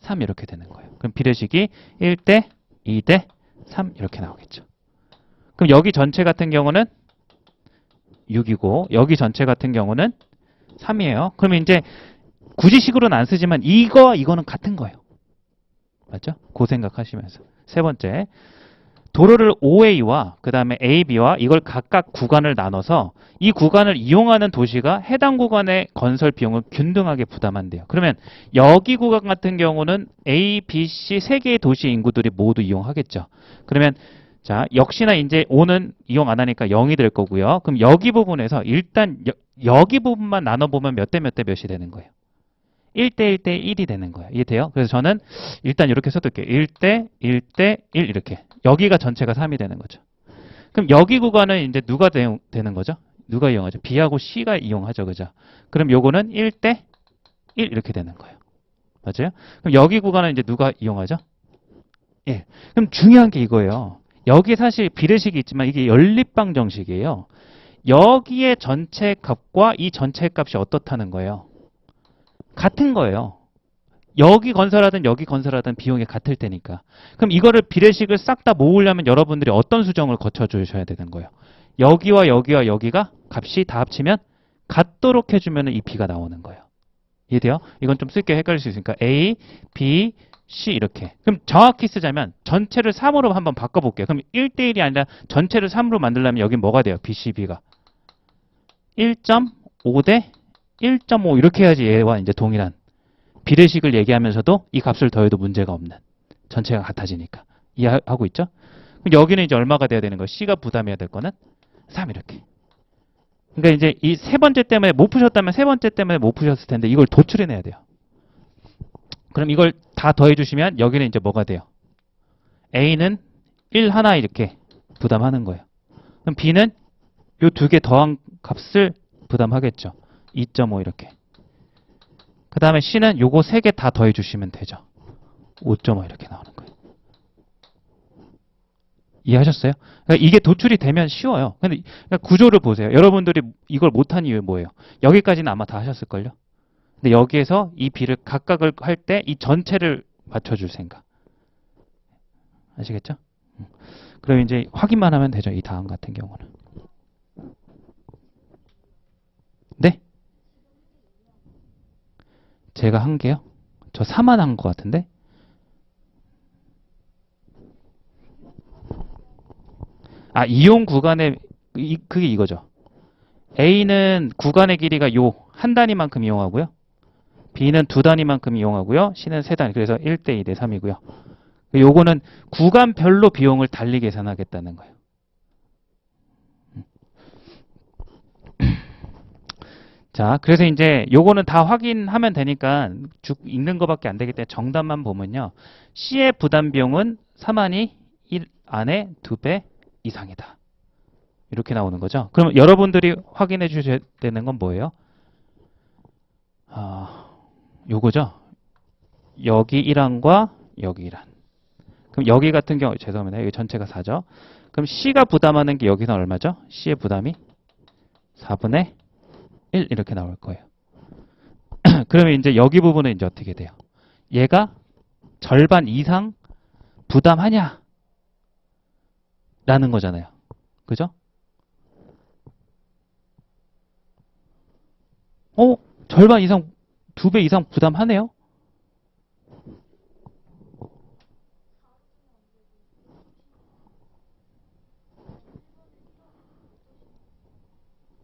Speaker 2: 3 이렇게 되는 거예요. 그럼 비례식이 1대 2대 3 이렇게 나오겠죠. 그럼 여기 전체 같은 경우는 6이고 여기 전체 같은 경우는 3이에요. 그러면 이제 굳이 식으로는 안 쓰지만 이거와 이거는 같은 거예요. 맞죠? 그 생각하시면서. 세 번째, 도로를 OA와 그 다음에 AB와 이걸 각각 구간을 나눠서 이 구간을 이용하는 도시가 해당 구간의 건설 비용을 균등하게 부담한대요. 그러면 여기 구간 같은 경우는 A, B, C 3개의 도시 인구들이 모두 이용하겠죠. 그러면 자, 역시나 이제 O는 이용 안 하니까 0이 될 거고요. 그럼 여기 부분에서 일단 여기 부분만 나눠보면 몇 대 몇 대 몇이 되는 거예요? 1대 1대 1이 되는 거예요. 이해돼요? 그래서 저는 일단 이렇게 써둘게요. 1대 1대 1 이렇게. 여기가 전체가 3이 되는 거죠. 그럼 여기 구간은 이제 누가 되는 거죠? 누가 이용하죠? B하고 C가 이용하죠. 그죠? 그럼 요거는 1대 1 이렇게 되는 거예요. 맞아요? 그럼 여기 구간은 이제 누가 이용하죠? 1. 그럼 중요한 게 이거예요. 여기 사실 비례식이 있지만 이게 연립방 정식이에요. 여기의 전체 값과 이 전체 값이 어떻다는 거예요? 같은 거예요. 여기 건설하든 여기 건설하든 비용이 같을 테니까. 그럼 이거를 비례식을 싹 다 모으려면 여러분들이 어떤 수정을 거쳐주셔야 되는 거예요? 여기와 여기와 여기가 값이 다 합치면 같도록 해주면 이 B가 나오는 거예요. 이해돼요? 이건 좀 쉽게 헷갈릴 수 있으니까 A, B, C 이렇게. 그럼 정확히 쓰자면 전체를 3으로 한번 바꿔볼게요. 그럼 1대1이 아니라 전체를 3으로 만들려면 여긴 뭐가 돼요? B, C, B가. 1.5 대 1.5 이렇게 해야지 얘와 이제 동일한 비례식을 얘기하면서도 이 값을 더해도 문제가 없는 전체가 같아지니까. 이해하고 있죠? 그럼 여기는 이제 얼마가 돼야 되는 거예요? C가 부담해야 될 거는 3 이렇게. 그러니까 이제 이 세 번째 때문에 못 푸셨다면 세 번째 때문에 못 푸셨을 텐데 이걸 도출해내야 돼요. 그럼 이걸 다 더해주시면 여기는 이제 뭐가 돼요? A는 1 하나 이렇게 부담하는 거예요. 그럼 B는 이 2개 더한 값을 부담하겠죠. 2.5 이렇게. 그 다음에 C는 요거 3개 다 더해주시면 되죠. 5.5 이렇게 나오는 거예요. 이해하셨어요? 그러니까 이게 도출이 되면 쉬워요. 근데 그러니까 구조를 보세요. 여러분들이 이걸 못한 이유 뭐예요? 여기까지는 아마 다 하셨을걸요? 근데 여기에서 이 B를 각각을 할 때 이 전체를 맞춰줄 생각. 아시겠죠? 그럼 이제 확인만 하면 되죠. 이 다음 같은 경우는. 네? 제가 한 게요? 저 4만 한 것 같은데? 아, 이용 구간의, 그게 이거죠. A는 구간의 길이가 요 한 단위만큼 이용하고요. B는 2단위만큼 이용하고요. C는 3단위. 그래서 1대 2대 3이고요. 요거는 구간별로 비용을 달리 계산하겠다는 거예요. 자, 그래서 이제 요거는 다 확인하면 되니까 쭉 읽는 거밖에 안 되기 때문에 정답만 보면요. C의 부담 비용은 3안이 1 안에 2배 이상이다. 이렇게 나오는 거죠. 그럼 여러분들이 확인해 주셔야 되는 건 뭐예요? 아, 요거죠. 여기 1항과 여기 1항. 그럼 여기 같은 경우 죄송합니다. 여기 전체가 4죠. 그럼 C가 부담하는 게 여기서 얼마죠? C의 부담이 4분의 1 이렇게 나올 거예요. 그러면 이제 여기 부분은 이제 어떻게 돼요? 얘가 절반 이상 부담하냐? 라는 거잖아요. 그죠? 절반 이상, 2배 이상 부담하네요?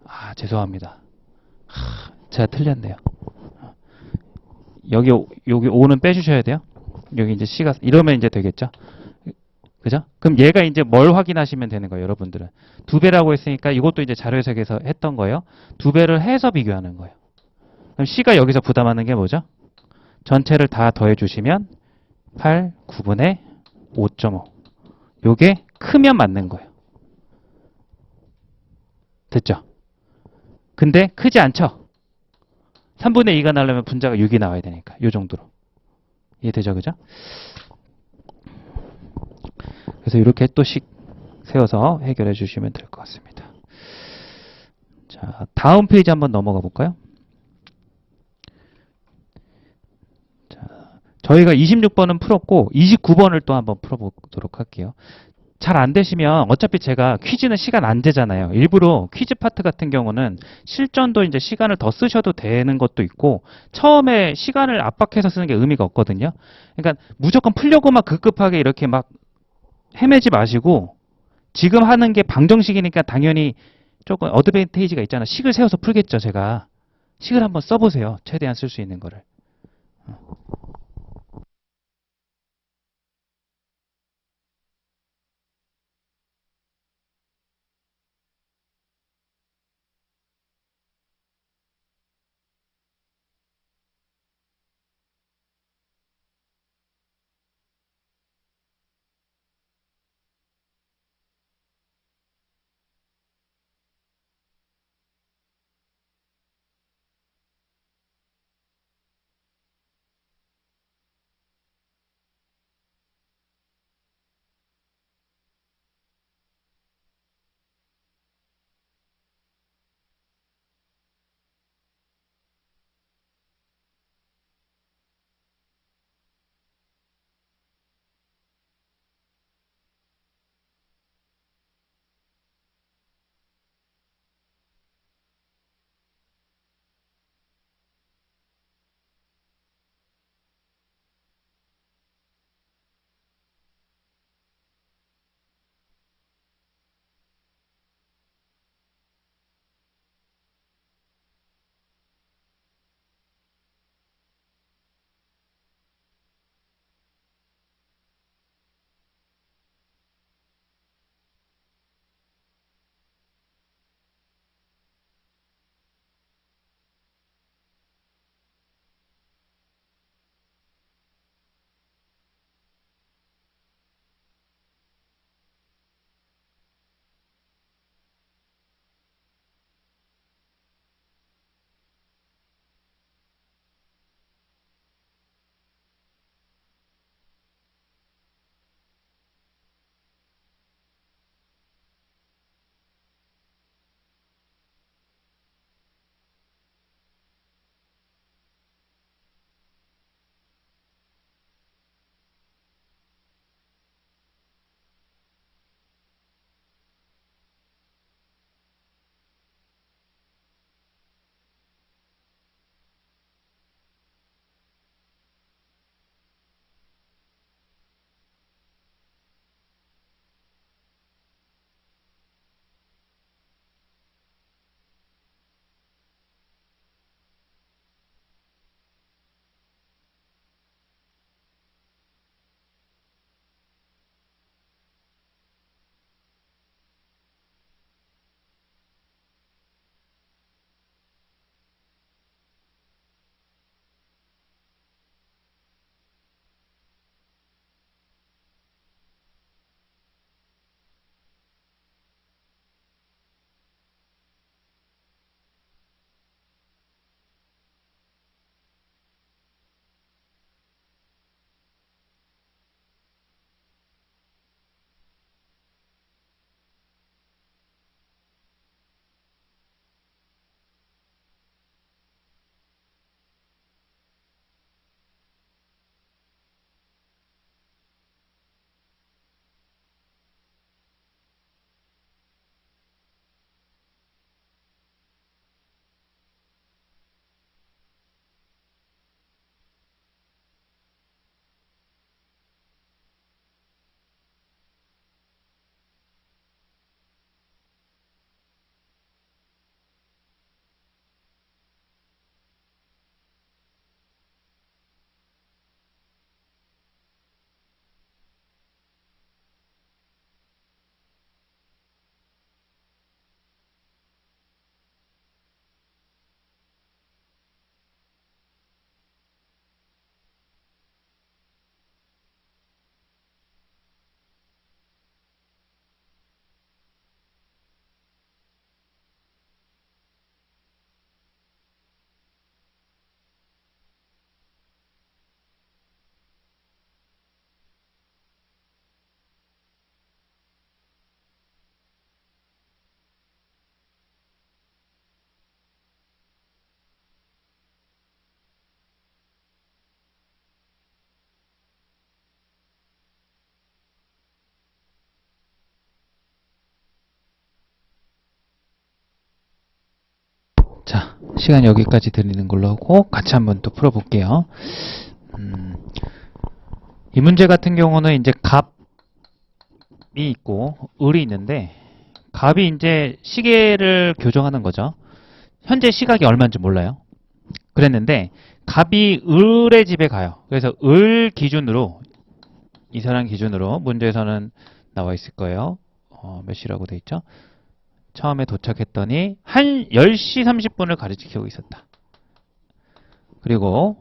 Speaker 2: 아, 죄송합니다. 제가 틀렸네요. 여기 5는 빼주셔야 돼요. 여기 이제 C가, 이러면 이제 되겠죠? 그죠? 그럼 얘가 이제 뭘 확인하시면 되는 거예요, 여러분들은. 2배라고 했으니까 이것도 이제 자료 해석에서 했던 거예요. 2배를 해서 비교하는 거예요. 그럼 C가 여기서 부담하는 게 뭐죠? 전체를 다 더해주시면 8, 9분의 5.5. 요게 크면 맞는 거예요. 됐죠? 근데 크지 않죠? 3분의 2가 나려면 분자가 6이 나와야 되니까. 요 정도로. 이해되죠? 그죠? 그래서 이렇게 또 식 세워서 해결해 주시면 될 것 같습니다. 자, 다음 페이지 한번 넘어가 볼까요? 자, 저희가 26번은 풀었고 29번을 또 한번 풀어보도록 할게요. 잘 안 되시면 어차피 제가 퀴즈는 시간 안 되잖아요. 일부러 퀴즈 파트 같은 경우는 실전도 이제 시간을 더 쓰셔도 되는 것도 있고 처음에 시간을 압박해서 쓰는 게 의미가 없거든요. 그러니까 무조건 풀려고만 급급하게 이렇게 막 헤매지 마시고 지금 하는 게 방정식이니까 당연히 조금 어드밴테이지가 있잖아. 식을 세워서 풀겠죠, 제가. 식을 한번 써보세요. 최대한 쓸 수 있는 거를.
Speaker 1: 시간 여기까지 드리는 걸로 하고 같이 한번 또 풀어볼게요. 이 문제 같은 경우는 이제 갑이 있고 을이 있는데 갑이 이제 시계를 교정하는 거죠. 현재 시각이 얼마인지 몰라요. 그랬는데 갑이 을의 집에 가요. 그래서 을 기준으로 이 사람 기준으로 문제에서는 나와 있을 거예요. 몇 시라고 돼 있죠? 처음에 도착했더니 10시 30분을 가리키고 있었다. 그리고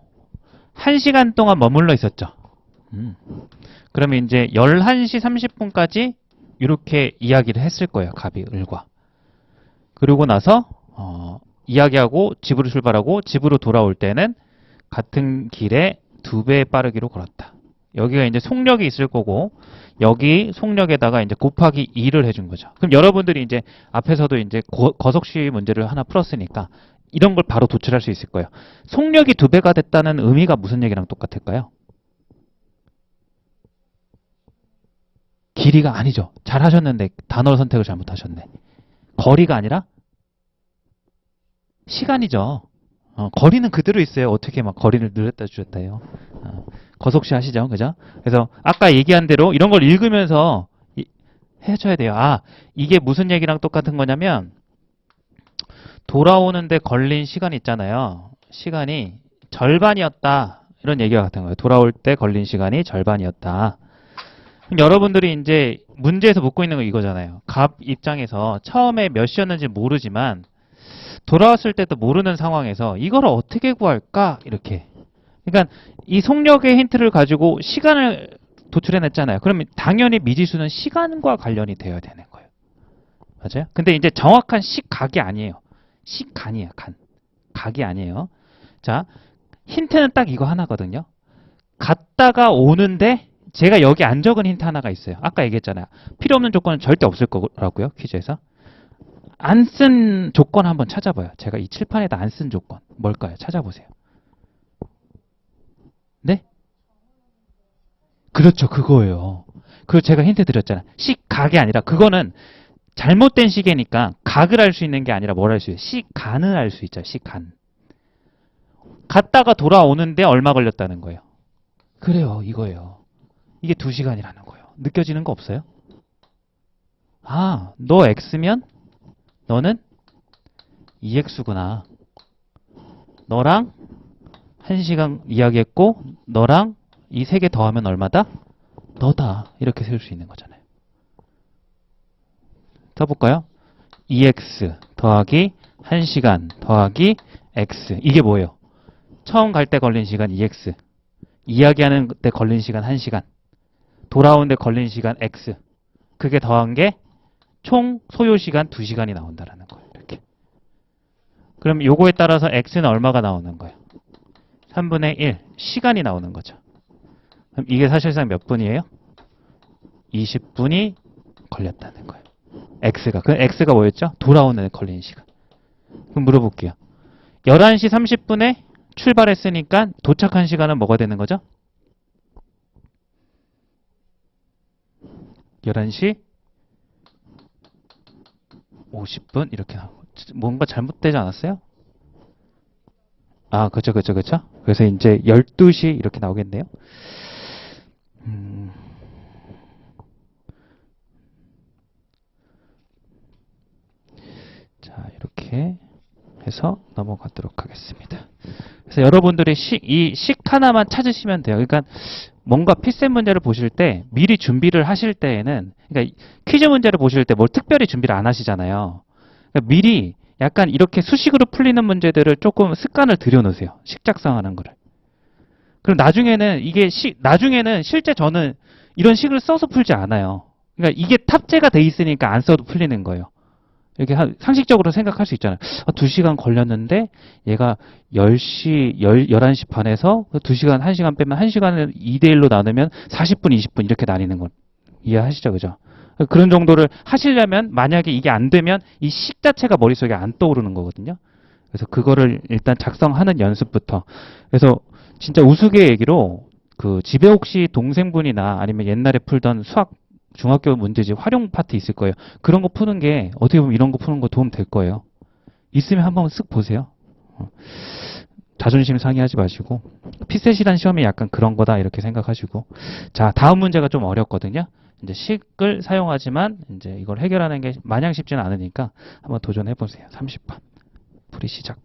Speaker 1: 1시간 동안 머물러 있었죠. 그러면 이제 11시 30분까지 이렇게 이야기를 했을 거예요. 갑이 을과. 그러고 나서 이야기하고 집으로 출발하고 집으로 돌아올 때는 같은 길에 2배 빠르기로 걸었다. 여기가 이제 속력이 있을 거고 여기 속력에다가 이제 곱하기 2를 해준 거죠. 그럼 여러분들이 이제 앞에서도 이제 거석시 문제를 하나 풀었으니까 이런 걸 바로 도출할 수 있을 거예요. 속력이 2배가 됐다는 의미가 무슨 얘기랑 똑같을까요? 길이가 아니죠. 잘 하셨는데 단어 선택을 잘못하셨네. 거리가 아니라 시간이죠. 거리는 그대로 있어요. 어떻게 막 거리를 늘렸다 줄였다 해요. 거속시 하시죠. 그죠? 그래서 아까 얘기한 대로 이런 걸 읽으면서 해줘야 돼요. 이게 무슨 얘기랑 똑같은 거냐면 돌아오는데 걸린 시간 있잖아요. 시간이 절반이었다. 이런 얘기가 같은 거예요. 돌아올 때 걸린 시간이 절반이었다. 그럼 여러분들이 이제 문제에서 묻고 있는 거 이거잖아요. 갑 입장에서 처음에 몇 시였는지 모르지만 돌아왔을 때도 모르는 상황에서 이걸 어떻게 구할까? 이렇게. 그러니까 이 속력의 힌트를 가지고 시간을 도출해냈잖아요. 그러면 당연히 미지수는 시간과 관련이 되어야 되는 거예요. 맞아요? 근데 이제 정확한 시각이 아니에요. 시간이에요. 각이 아니에요. 자, 힌트는 딱 이거 하나거든요. 갔다가 오는데 제가 여기 안 적은 힌트 하나가 있어요. 아까 얘기했잖아요. 필요 없는 조건은 절대 없을 거라고요. 퀴즈에서. 안 쓴 조건 한번 찾아봐요. 제가 이 칠판에다 안 쓴 조건. 뭘까요? 찾아보세요. 네? 그렇죠. 그거예요. 그리고 제가 힌트 드렸잖아요. 시각이 아니라 그거는 잘못된 시계니까 각을 알 수 있는 게 아니라 뭘 알 수 있어요? 시간을 알 수 있죠. 시간. 갔다가 돌아오는데 얼마 걸렸다는 거예요. 그래요. 이거예요. 이게 2시간이라는 거예요. 느껴지는 거 없어요? 너 X면 너는 2X구나. 너랑 1시간 이야기했고 너랑 이 3개 더하면 얼마다? 너다. 이렇게 세울 수 있는 거잖아요. 써볼까요? 2X 더하기 1시간 더하기 X. 이게 뭐예요? 처음 갈 때 걸린 시간 2X. 이야기하는 때 걸린 시간 1시간. 돌아오는 데 걸린 시간 X. 그게 더한 게 총 소요 시간 2시간이 나온다라는 거예요. 이렇게. 그럼 요거에 따라서 X는 얼마가 나오는 거예요? 3분의 1. 시간이 나오는 거죠. 그럼 이게 사실상 몇 분이에요? 20분이 걸렸다는 거예요. X가. 그 X가 뭐였죠? 돌아오는 데 걸린 시간. 그럼 물어볼게요. 11시 30분에 출발했으니까 도착한 시간은 뭐가 되는 거죠? 11시 50분 이렇게 나오고 뭔가 잘못되지 않았어요? 그쵸. 그래서 이제 12시 이렇게 나오겠네요. 자, 이렇게 해서 넘어가도록 하겠습니다. 그래서 여러분들이 이 식 하나만 찾으시면 돼요. 그러니까 뭔가 필셈 문제를 보실 때 미리 준비를 하실 때에는 그러니까 퀴즈 문제를 보실 때 뭘 특별히 준비를 안 하시잖아요. 그러니까 미리 약간 이렇게 수식으로 풀리는 문제들을 조금 습관을 들여놓으세요. 식 작성하는 거를. 그럼 나중에는 나중에는 실제 저는 이런 식을 써서 풀지 않아요. 그러니까 이게 탑재가 돼 있으니까 안 써도 풀리는 거예요. 이렇게 상식적으로 생각할 수 있잖아요. 2시간 걸렸는데 얘가 11시 반에서 2시간, 1시간 빼면 1시간을 2대1로 나누면 40분, 20분 이렇게 나뉘는 건 이해하시죠? 그죠? 그런 정도를 하시려면 만약에 이게 안 되면 이 식 자체가 머릿속에 안 떠오르는 거거든요. 그래서 그거를 일단 작성하는 연습부터. 그래서 진짜 우스개 얘기로 집에 혹시 동생분이나 아니면 옛날에 풀던 수학 중학교 문제집 활용 파트 있을 거예요. 그런 거 푸는 게 어떻게 보면 이런 거 푸는 거 도움 될 거예요. 있으면 한번 쓱 보세요.
Speaker 2: 자존심 상해하지 마시고 피셋이란 시험이 약간 그런 거다 이렇게 생각하시고 자 다음 문제가 좀 어렵거든요. 이제 식을 사용하지만 이제 이걸 해결하는 게 마냥 쉽지는 않으니까 한번 도전해 보세요. 30번 풀이 시작.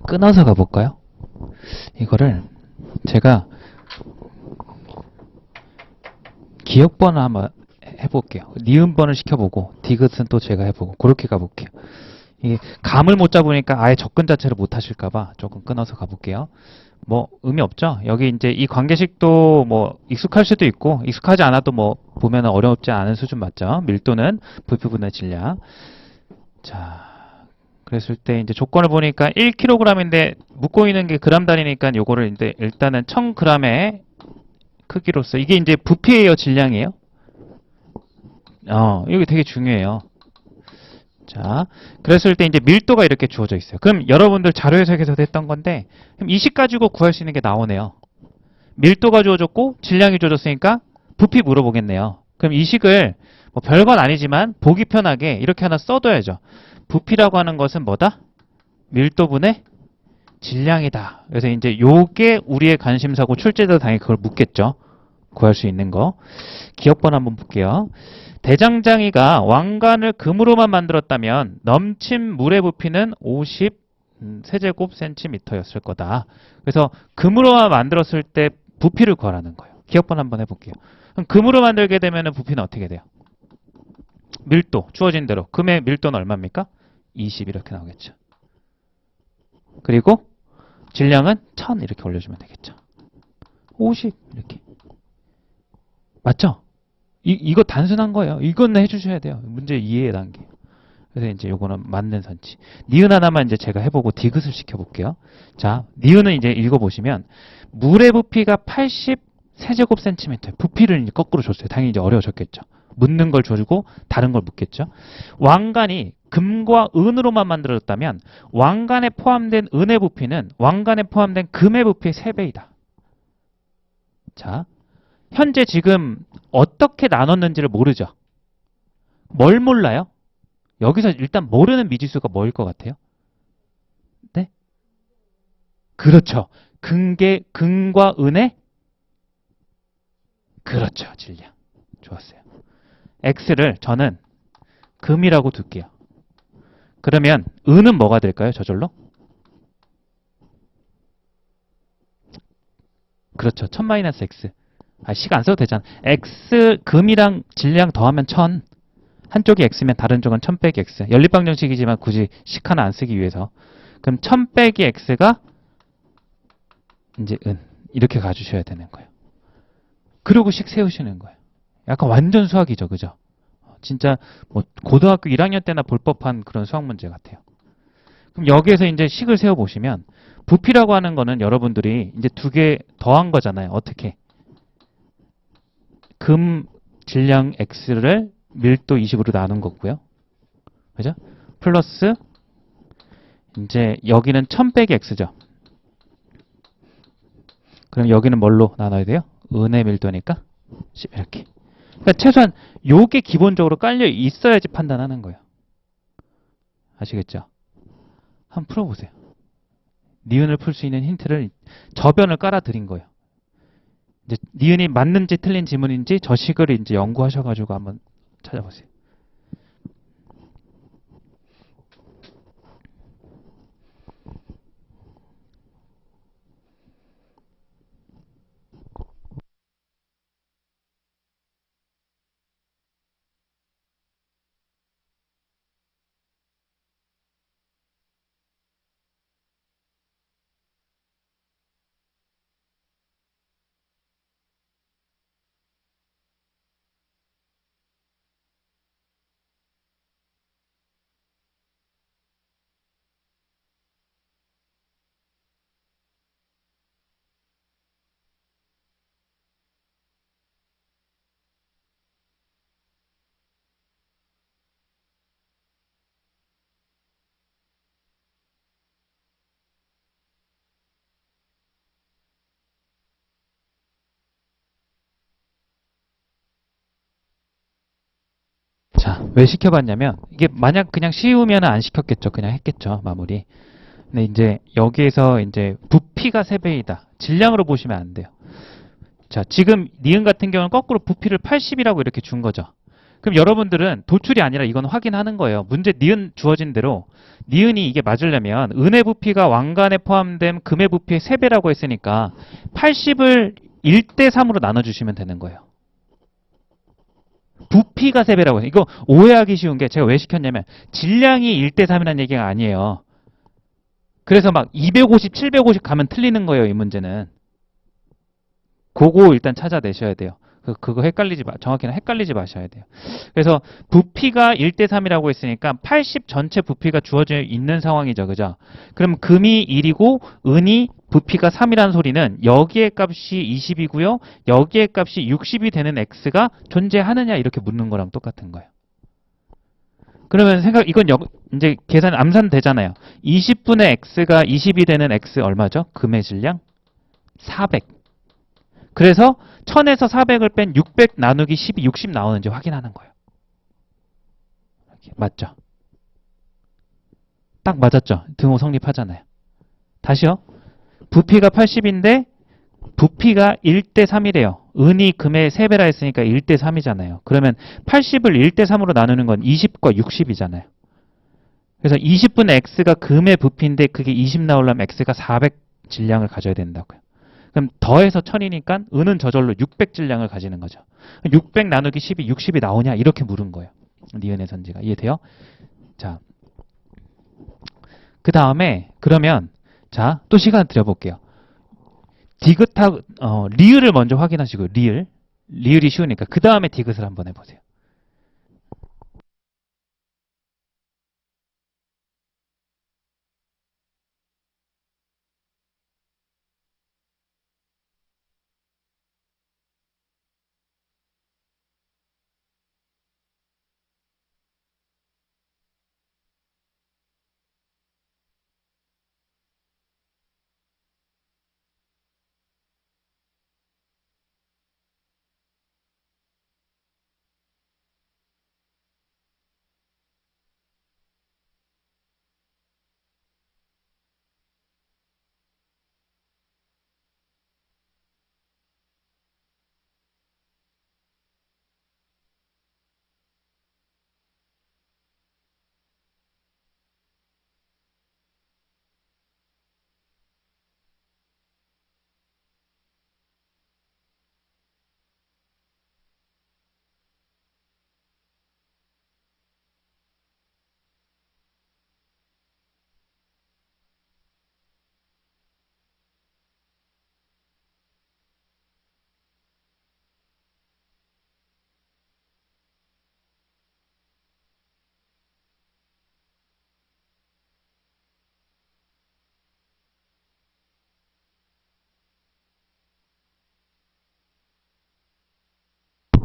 Speaker 1: 끊어서 가볼까요? 이거를 제가 기억번호 한번 해볼게요. 니은번을 시켜보고 디귿은 또 제가 해보고 그렇게 가볼게요. 이게 감을 못 잡으니까 아예 접근 자체를 못 하실까봐 조금 끊어서 가볼게요. 뭐 의미 없죠? 여기 이제 이 관계식도 뭐 익숙할 수도 있고 익숙하지 않아도 뭐 보면은 어렵지 않은 수준 맞죠? 밀도는 부피분의 질량. 자, 그랬을 때 이제 조건을 보니까 1kg인데 묶고 있는 게 그람 단위니까 요거를 이제 일단은 1000g의 크기로서 이게 이제 부피예요, 질량이에요? 이게 되게 중요해요. 자, 그랬을 때 이제 밀도가 이렇게 주어져 있어요. 그럼 여러분들 자료 해석에서도 했던 건데, 그럼 이 식 가지고 구할 수 있는 게 나오네요. 밀도가 주어졌고, 질량이 주어졌으니까 부피 물어보겠네요. 그럼 이 식을 뭐 별건 아니지만 보기 편하게 이렇게 하나 써둬야죠. 부피라고 하는 것은 뭐다? 밀도분의 질량이다. 그래서 이제 요게 우리의 관심사고 출제자도 당연히 그걸 묻겠죠. 구할 수 있는 거. 기억번 한번 볼게요. 대장장이가 왕관을 금으로만 만들었다면 넘친 물의 부피는 50 세제곱 센티미터였을 거다. 그래서 금으로만 만들었을 때 부피를 구하라는 거예요. 기억번 한번 해볼게요. 그럼 금으로 만들게 되면 부피는 어떻게 돼요? 밀도, 주어진 대로. 금의 밀도는 얼마입니까? 20 이렇게 나오겠죠. 그리고 질량은 1000 이렇게 올려주면 되겠죠. 50 이렇게. 맞죠? 이거 단순한 거예요. 이건 해주셔야 돼요. 문제 이해의 단계. 그래서 이제 요거는 맞는 선치. 니은 하나만 이제 제가 해보고 디귿을 시켜볼게요. 자, 니은은 이제 읽어보시면 물의 부피가 80 세제곱 센티미터. 부피를 이제 거꾸로 줬어요. 당연히 이제 어려워졌겠죠. 묻는 걸 줘주고 다른 걸 묻겠죠. 왕관이 금과 은으로만 만들어졌다면 왕관에 포함된 은의 부피는 왕관에 포함된 금의 부피의 3배이다. 자, 현재 지금 어떻게 나눴는지를 모르죠. 뭘 몰라요? 여기서 일단 모르는 미지수가 뭐일 것 같아요? 네? 그렇죠. 금과 은의 그렇죠. 질량. 좋았어요. X를 저는 금이라고 둘게요. 그러면 은은 뭐가 될까요? 저절로? 그렇죠. 1000-X. 식 안 써도 되잖아. X 금이랑 질량 더하면 1000. 한쪽이 X면 다른 쪽은 1000 빼기 X. 연립방정식이지만 굳이 식 하나 안 쓰기 위해서. 그럼 1000 빼기 X가 이제 은. 이렇게 가주셔야 되는 거예요. 그리고 식 세우시는 거예요. 약간 완전 수학이죠. 그죠? 진짜 뭐 고등학교 1학년 때나 볼 법한 그런 수학 문제 같아요. 그럼 여기에서 이제 식을 세워보시면 부피라고 하는 거는 여러분들이 이제 2개 더한 거잖아요. 어떻게? 금 질량 X를 밀도 20으로 나눈 거고요. 그죠? 플러스 이제 여기는 1000 빼기 X죠. 그럼 여기는 뭘로 나눠야 돼요? 은의 밀도니까 10 이렇게. 그러니까 최소한 요게 기본적으로 깔려 있어야지 판단하는 거예요. 아시겠죠? 한번 풀어보세요. 니은을 풀 수 있는 힌트를 저변을 깔아드린 거예요. 이제 니은이 맞는지 틀린 지문인지 저 식을 이제 연구하셔가지고 한번 찾아보세요. 자, 왜 시켜봤냐면 이게 만약 그냥 쉬우면 안 시켰겠죠. 그냥 했겠죠. 마무리. 근데 이제 여기에서 이제 부피가 3배이다. 질량으로 보시면 안 돼요. 자, 지금 니은 같은 경우는 거꾸로 부피를 80이라고 이렇게 준 거죠.
Speaker 2: 그럼 여러분들은 도출이 아니라 이건 확인하는 거예요. 문제 니은 주어진 대로 니은이 이게 맞으려면 은의 부피가 왕관에 포함된 금의 부피의 3배라고 했으니까 80을 1대3으로 나눠주시면 되는 거예요. 부피가 3배라고 해요. 이거 오해하기 쉬운 게 제가 왜 시켰냐면 질량이 1대3이라는 얘기가 아니에요. 그래서 막 250, 750 가면 틀리는 거예요. 이 문제는. 그거 일단 찾아내셔야 돼요. 그거 정확히는 헷갈리지 마셔야 돼요. 그래서 부피가 1대3이라고 했으니까 80 전체 부피가 주어져 있는 상황이죠. 그죠? 그럼 금이 1이고 은이 부피가 3이라는 소리는 여기에 값이 20이고요. 여기에 값이 60이 되는 x가 존재하느냐 이렇게 묻는 거랑 똑같은 거예요. 그러면 이건 이제 계산 암산 되잖아요. 20분의 x가 20이 되는 x 얼마죠? 금의 질량? 400. 그래서 1000에서 400을 뺀 600 나누기 10이 60 나오는지 확인하는 거예요. 맞죠? 딱 맞았죠? 등호 성립하잖아요. 다시요. 부피가 80인데 부피가 1대3이래요. 은이 금의 3배라 했으니까 1대3이잖아요. 그러면 80을 1대3으로 나누는 건 20과 60이잖아요. 그래서 20분의 x가 금의 부피인데 그게 20 나오려면 x가 400 질량을 가져야 된다고요. 그럼 더해서 1000이니까 은은 저절로 600 질량을 가지는 거죠. 600 나누기 10이 60이 나오냐 이렇게 물은 거예요. 니은의 선지가. 이해돼요? 자, 그 다음에 그러면 자, 또 시간 드려볼게요. 리을을 먼저 확인하시고요. 리을이 쉬우니까 그 다음에 디귿을 한번 해보세요.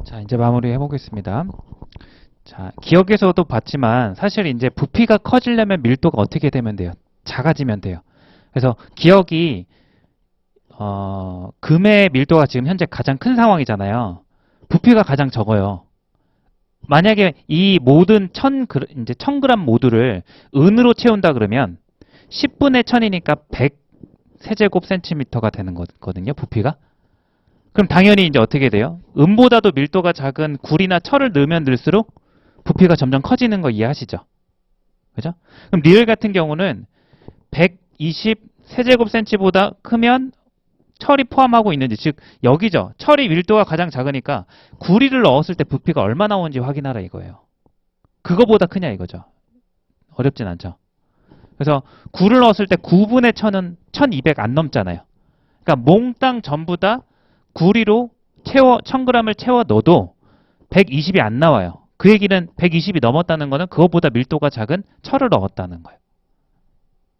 Speaker 2: 자, 이제 마무리 해보겠습니다. 자, 기억에서도 봤지만 사실 이제 부피가 커지려면 밀도가 어떻게 되면 돼요? 작아지면 돼요. 그래서 기억이 금의 밀도가 지금 현재 가장 큰 상황이잖아요. 부피가 가장 적어요. 만약에 이 모든 이제 1000g 모두를 은으로 채운다 그러면 10분의 1000이니까 100 세제곱 센티미터가 되는 거거든요. 부피가. 그럼 당연히 이제 어떻게 돼요? 은보다도 밀도가 작은 구리나 철을 넣으면 넣을수록 부피가 점점 커지는 거 이해하시죠? 그죠? 그럼 리을 같은 경우는 120 세제곱 센티보다 크면 철이 포함하고 있는지, 즉 여기죠. 철이 밀도가 가장 작으니까 구리를 넣었을 때 부피가 얼마 나오는지 확인하라 이거예요. 그거보다 크냐 이거죠. 어렵진 않죠. 그래서 9를 넣었을 때 9분의 1000은 1200 안 넘잖아요. 그러니까 몽땅 전부 다 구리로 1000g을 채워 넣어도 120이 안 나와요. 그 얘기는 120이 넘었다는 거는 그것보다 밀도가 작은 철을 넣었다는 거예요.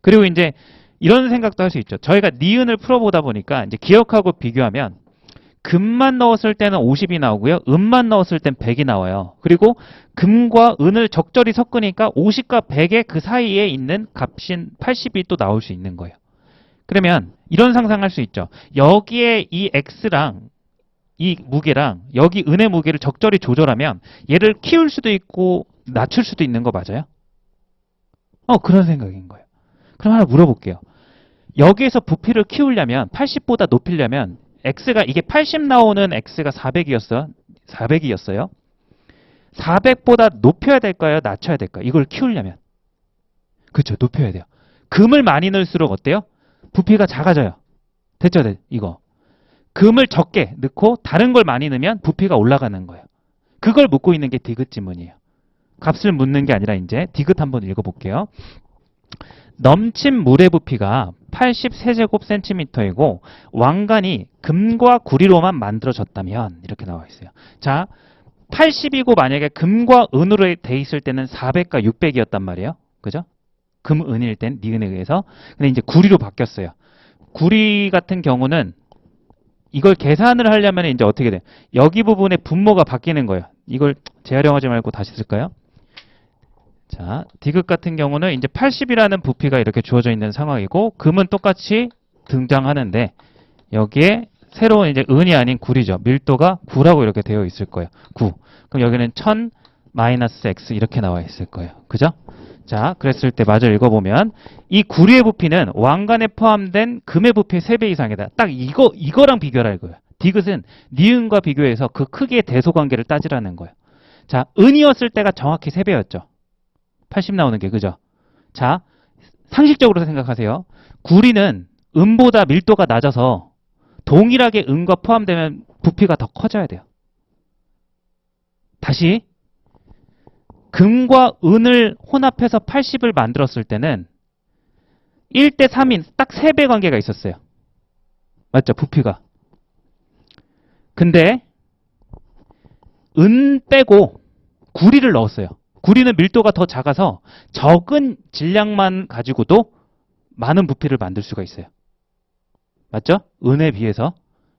Speaker 2: 그리고 이제 이런 생각도 할 수 있죠. 저희가 니은을 풀어보다 보니까 이제 기억하고 비교하면 금만 넣었을 때는 50이 나오고요. 은만 넣었을 땐 100이 나와요. 그리고 금과 은을 적절히 섞으니까 50과 100의 그 사이에 있는 값인 80이 또 나올 수 있는 거예요. 그러면 이런 상상할 수 있죠. 여기에 이 X랑 이 무게랑 여기 은의 무게를 적절히 조절하면 얘를 키울 수도 있고 낮출 수도 있는 거 맞아요? 그런 생각인 거예요. 그럼 하나 물어볼게요. 여기에서 부피를 키우려면 80보다 높이려면 X가 이게 80 나오는 X가 400이었어요. 400보다 높여야 될까요? 낮춰야 될까요? 이걸 키우려면. 그렇죠. 높여야 돼요. 금을 많이 넣을수록 어때요? 부피가 작아져요. 됐죠? 이거. 금을 적게 넣고 다른 걸 많이 넣으면 부피가 올라가는 거예요. 그걸 묻고 있는 게 디귿 지문이에요. 값을 묻는 게 아니라 이제 디귿 한번 읽어볼게요. 넘친 물의 부피가 80세제곱센티미터이고 왕관이 금과 구리로만 만들어졌다면 이렇게 나와 있어요. 자, 80이고 만약에 금과 은으로 돼 있을 때는 400과 600이었단 말이에요. 그죠? 금, 은일 땐 니은에 의해서. 근데 이제 구리로 바뀌었어요. 구리 같은 경우는 이걸 계산을 하려면 이제 어떻게 돼? 여기 부분에 분모가 바뀌는 거예요. 이걸 재활용하지 말고 다시 쓸까요? 자, 디귿 같은 경우는 이제 80이라는 부피가 이렇게 주어져 있는 상황이고 금은 똑같이 등장하는데 여기에 새로운 이제 은이 아닌 구리죠. 밀도가 9라고 이렇게 되어 있을 거예요. 9. 그럼 여기는 1000 마이너스 x 이렇게 나와 있을 거예요. 그죠? 자, 그랬을 때 마저 읽어보면 이 구리의 부피는 왕관에 포함된 금의 부피의 3배 이상이다. 딱 이거랑 비교를 할 거예요. 디귿은 니은과 비교해서 그 크기의 대소관계를 따지라는 거예요. 자, 은이었을 때가 정확히 3배였죠. 80 나오는 게, 그죠? 자, 상식적으로 생각하세요. 구리는 은보다 밀도가 낮아서 동일하게 은과 포함되면 부피가 더 커져야 돼요. 다시 금과 은을 혼합해서 80을 만들었을 때는 1대 3인 딱 3배 관계가 있었어요. 맞죠? 부피가. 근데 은 빼고 구리를 넣었어요. 구리는 밀도가 더 작아서 적은 질량만 가지고도 많은 부피를 만들 수가 있어요. 맞죠? 은에 비해서.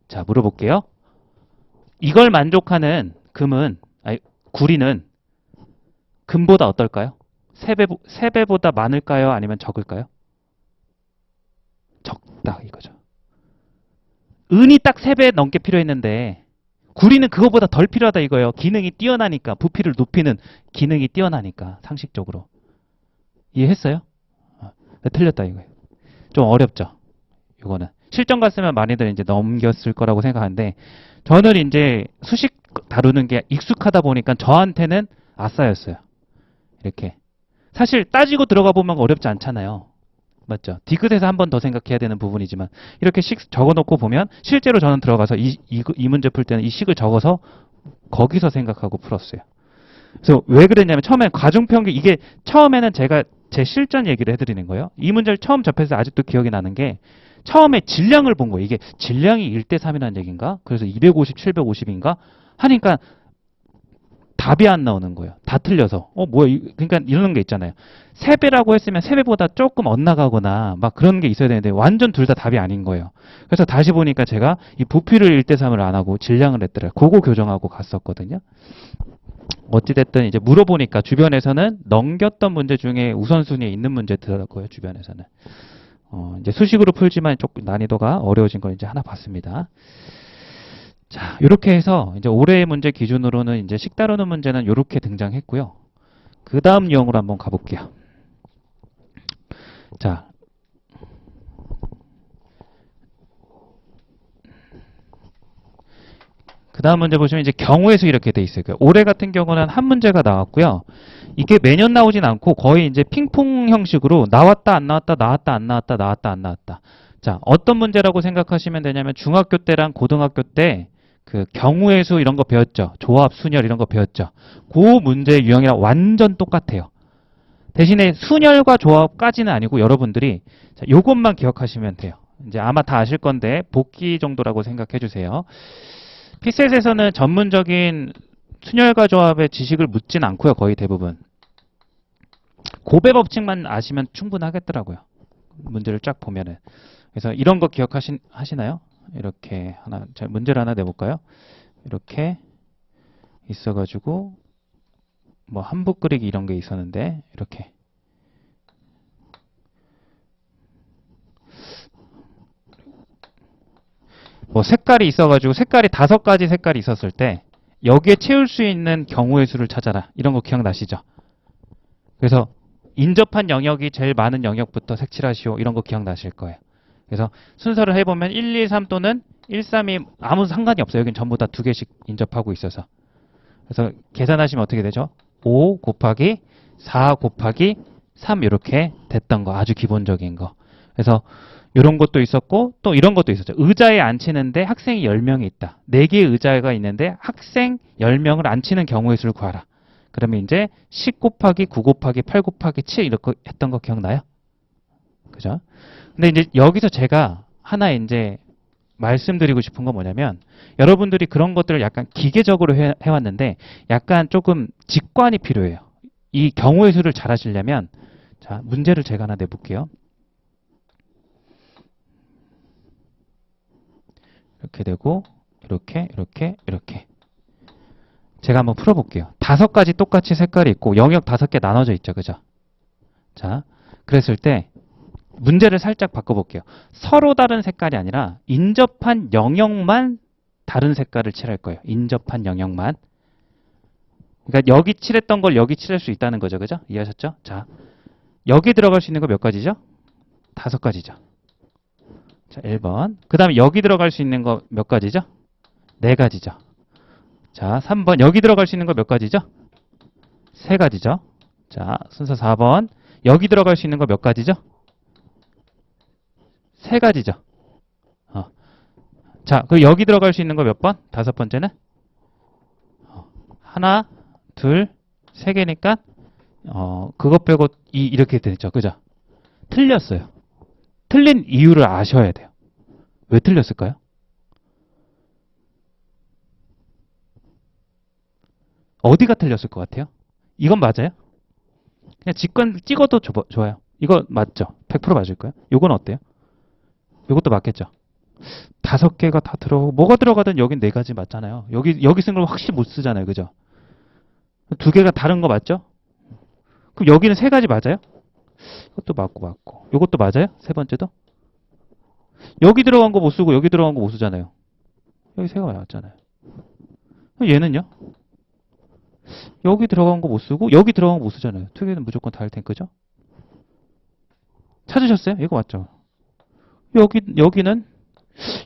Speaker 2: 자, 물어볼게요. 이걸 만족하는 구리는 금보다 어떨까요? 3배보다 많을까요? 아니면 적을까요? 적다 이거죠. 은이 딱 3배 넘게 필요했는데 구리는 그거보다 덜 필요하다 이거예요. 기능이 뛰어나니까, 부피를 높이는 기능이 뛰어나니까, 상식적으로. 이해했어요? 틀렸다 이거예요. 좀 어렵죠? 이거는. 실전 갔으면 많이들 이제 넘겼을 거라고 생각하는데, 저는 이제 수식 다루는 게 익숙하다 보니까 저한테는 아싸였어요. 이렇게. 사실 따지고 들어가 보면 어렵지 않잖아요. 맞죠? 디귿에서 한 번 더 생각해야 되는 부분이지만 이렇게 식 적어놓고 보면 실제로 저는 들어가서 이 문제 풀 때는 이 식을 적어서 거기서 생각하고 풀었어요. 그래서 왜 그랬냐면 처음에 과중평균 이게 처음에는 제가 제 실전 얘기를 해드리는 거예요. 이 문제를 처음 접해서 아직도 기억이 나는 게 처음에 질량을 본 거예요. 이게 질량이 1대 3이라는 얘기인가? 그래서 250, 750인가? 하니까 답이 안 나오는 거예요. 다 틀려서. 뭐야. 그러니까 이런 게 있잖아요. 3배라고 했으면 3배보다 조금 엇나가거나 막 그런 게 있어야 되는데 완전 둘 다 답이 아닌 거예요. 그래서 다시 보니까 제가 이 부피를 1대 3을 안 하고 질량을 했더라고요. 그거 교정하고 갔었거든요. 어찌됐든 이제 물어보니까 주변에서는 넘겼던 문제 중에 우선순위에 있는 문제더라고요. 주변에서는. 이제 수식으로 풀지만 조금 난이도가 어려워진 걸 이제 하나 봤습니다. 자, 이렇게 해서 이제 올해의 문제 기준으로는 이제 식 다루는 문제는 이렇게 등장했고요. 그 다음 유형으로 한번 가볼게요. 자, 그 다음 문제 보시면 이제 경우의 수 이렇게 돼 있어요. 올해 같은 경우는 한 문제가 나왔고요. 이게 매년 나오진 않고 거의 이제 핑퐁 형식으로 나왔다 안 나왔다 나왔다 안 나왔다 나왔다 안 나왔다. 자, 어떤 문제라고 생각하시면 되냐면 중학교 때랑 고등학교 때 그 경우의 수 이런 거 배웠죠. 조합, 순열 이런 거 배웠죠. 그 문제 유형이랑 완전 똑같아요. 대신에 순열과 조합까지는 아니고 여러분들이 자, 요것만 기억하시면 돼요. 이제 아마 다 아실 건데 복기 정도라고 생각해 주세요. 피셋에서는 전문적인 순열과 조합의 지식을 묻진 않고요. 거의 대부분. 고배 법칙만 아시면 충분하겠더라고요. 문제를 쫙 보면은. 그래서 이런 거 기억하시나요? 이렇게 하나, 자, 문제를 하나 내볼까요? 이렇게 있어가지고 뭐 한붓 그리기 이런 게 있었는데 이렇게 뭐 색깔이 있어가지고 색깔이 5가지 색깔이 있었을 때 여기에 채울 수 있는 경우의 수를 찾아라. 이런 거 기억나시죠? 그래서 인접한 영역이 제일 많은 영역부터 색칠하시오. 이런 거 기억나실 거예요. 그래서 순서를 해보면 1, 2, 3 또는 1, 3이 아무 상관이 없어요. 여긴 전부 다 2개씩 인접하고 있어서. 그래서 계산하시면 어떻게 되죠? 5 곱하기 4 곱하기 3 이렇게 됐던 거. 아주 기본적인 거. 그래서 이런 것도 있었고 또 이런 것도 있었죠. 의자에 앉히는데 학생이 10명이 있다. 4개의 의자가 있는데 학생 10명을 앉히는 경우의 수를 구하라. 그러면 이제 10 곱하기 9 곱하기 8 곱하기 7 이렇게 했던 거 기억나요? 그죠? 근데 이제 여기서 제가 하나 이제 말씀드리고 싶은 건 뭐냐면 여러분들이 그런 것들을 약간 기계적으로 해왔는데 약간 조금 직관이 필요해요. 이 경우의 수를 잘 하시려면 자, 문제를 제가 하나 내볼게요. 이렇게 되고 이렇게 제가 한번 풀어볼게요. 5가지 똑같이 색깔이 있고 영역 5개 나눠져 있죠. 그죠? 자, 그랬을 때 문제를 살짝 바꿔볼게요. 서로 다른 색깔이 아니라 인접한 영역만 다른 색깔을 칠할 거예요. 인접한 영역만. 그러니까 여기 칠했던 걸 여기 칠할 수 있다는 거죠. 그죠? 이해하셨죠? 자, 여기 들어갈 수 있는 거 몇 가지죠? 5가지죠. 자, 1번. 그 다음에 여기 들어갈 수 있는 거 몇 가지죠? 4가지죠. 자, 3번. 여기 들어갈 수 있는 거 몇 가지죠? 3가지죠. 자, 순서 4번. 여기 들어갈 수 있는 거 몇 가지죠? 3가지죠. 자, 그럼 여기 들어갈 수 있는 거 몇 번? 5번째는? 하나, 둘, 3개니까, 그것 빼고 이렇게 되죠. 그죠? 틀렸어요. 틀린 이유를 아셔야 돼요. 왜 틀렸을까요? 어디가 틀렸을 것 같아요? 이건 맞아요? 그냥 직관 찍어도 좋아요. 이거 맞죠? 100% 맞을 거예요. 이건 어때요? 이것도 맞겠죠? 5개가 다 들어가고 뭐가 들어가든 여긴 4가지 맞잖아요. 여기 쓴 걸 확실히 못 쓰잖아요. 그죠? 2개가 다른 거 맞죠? 그럼 여기는 3가지 맞아요? 이것도 맞고 이것도 맞아요? 3번째도? 여기 들어간 거 못 쓰고 여기 들어간 거 못 쓰잖아요. 여기 3개가 맞잖아요. 그럼 얘는요? 여기 들어간 거 못 쓰고 여기 들어간 거 못 쓰잖아요. 2개는 무조건 다 할 테니까. 그죠? 찾으셨어요? 이거 맞죠? 여기는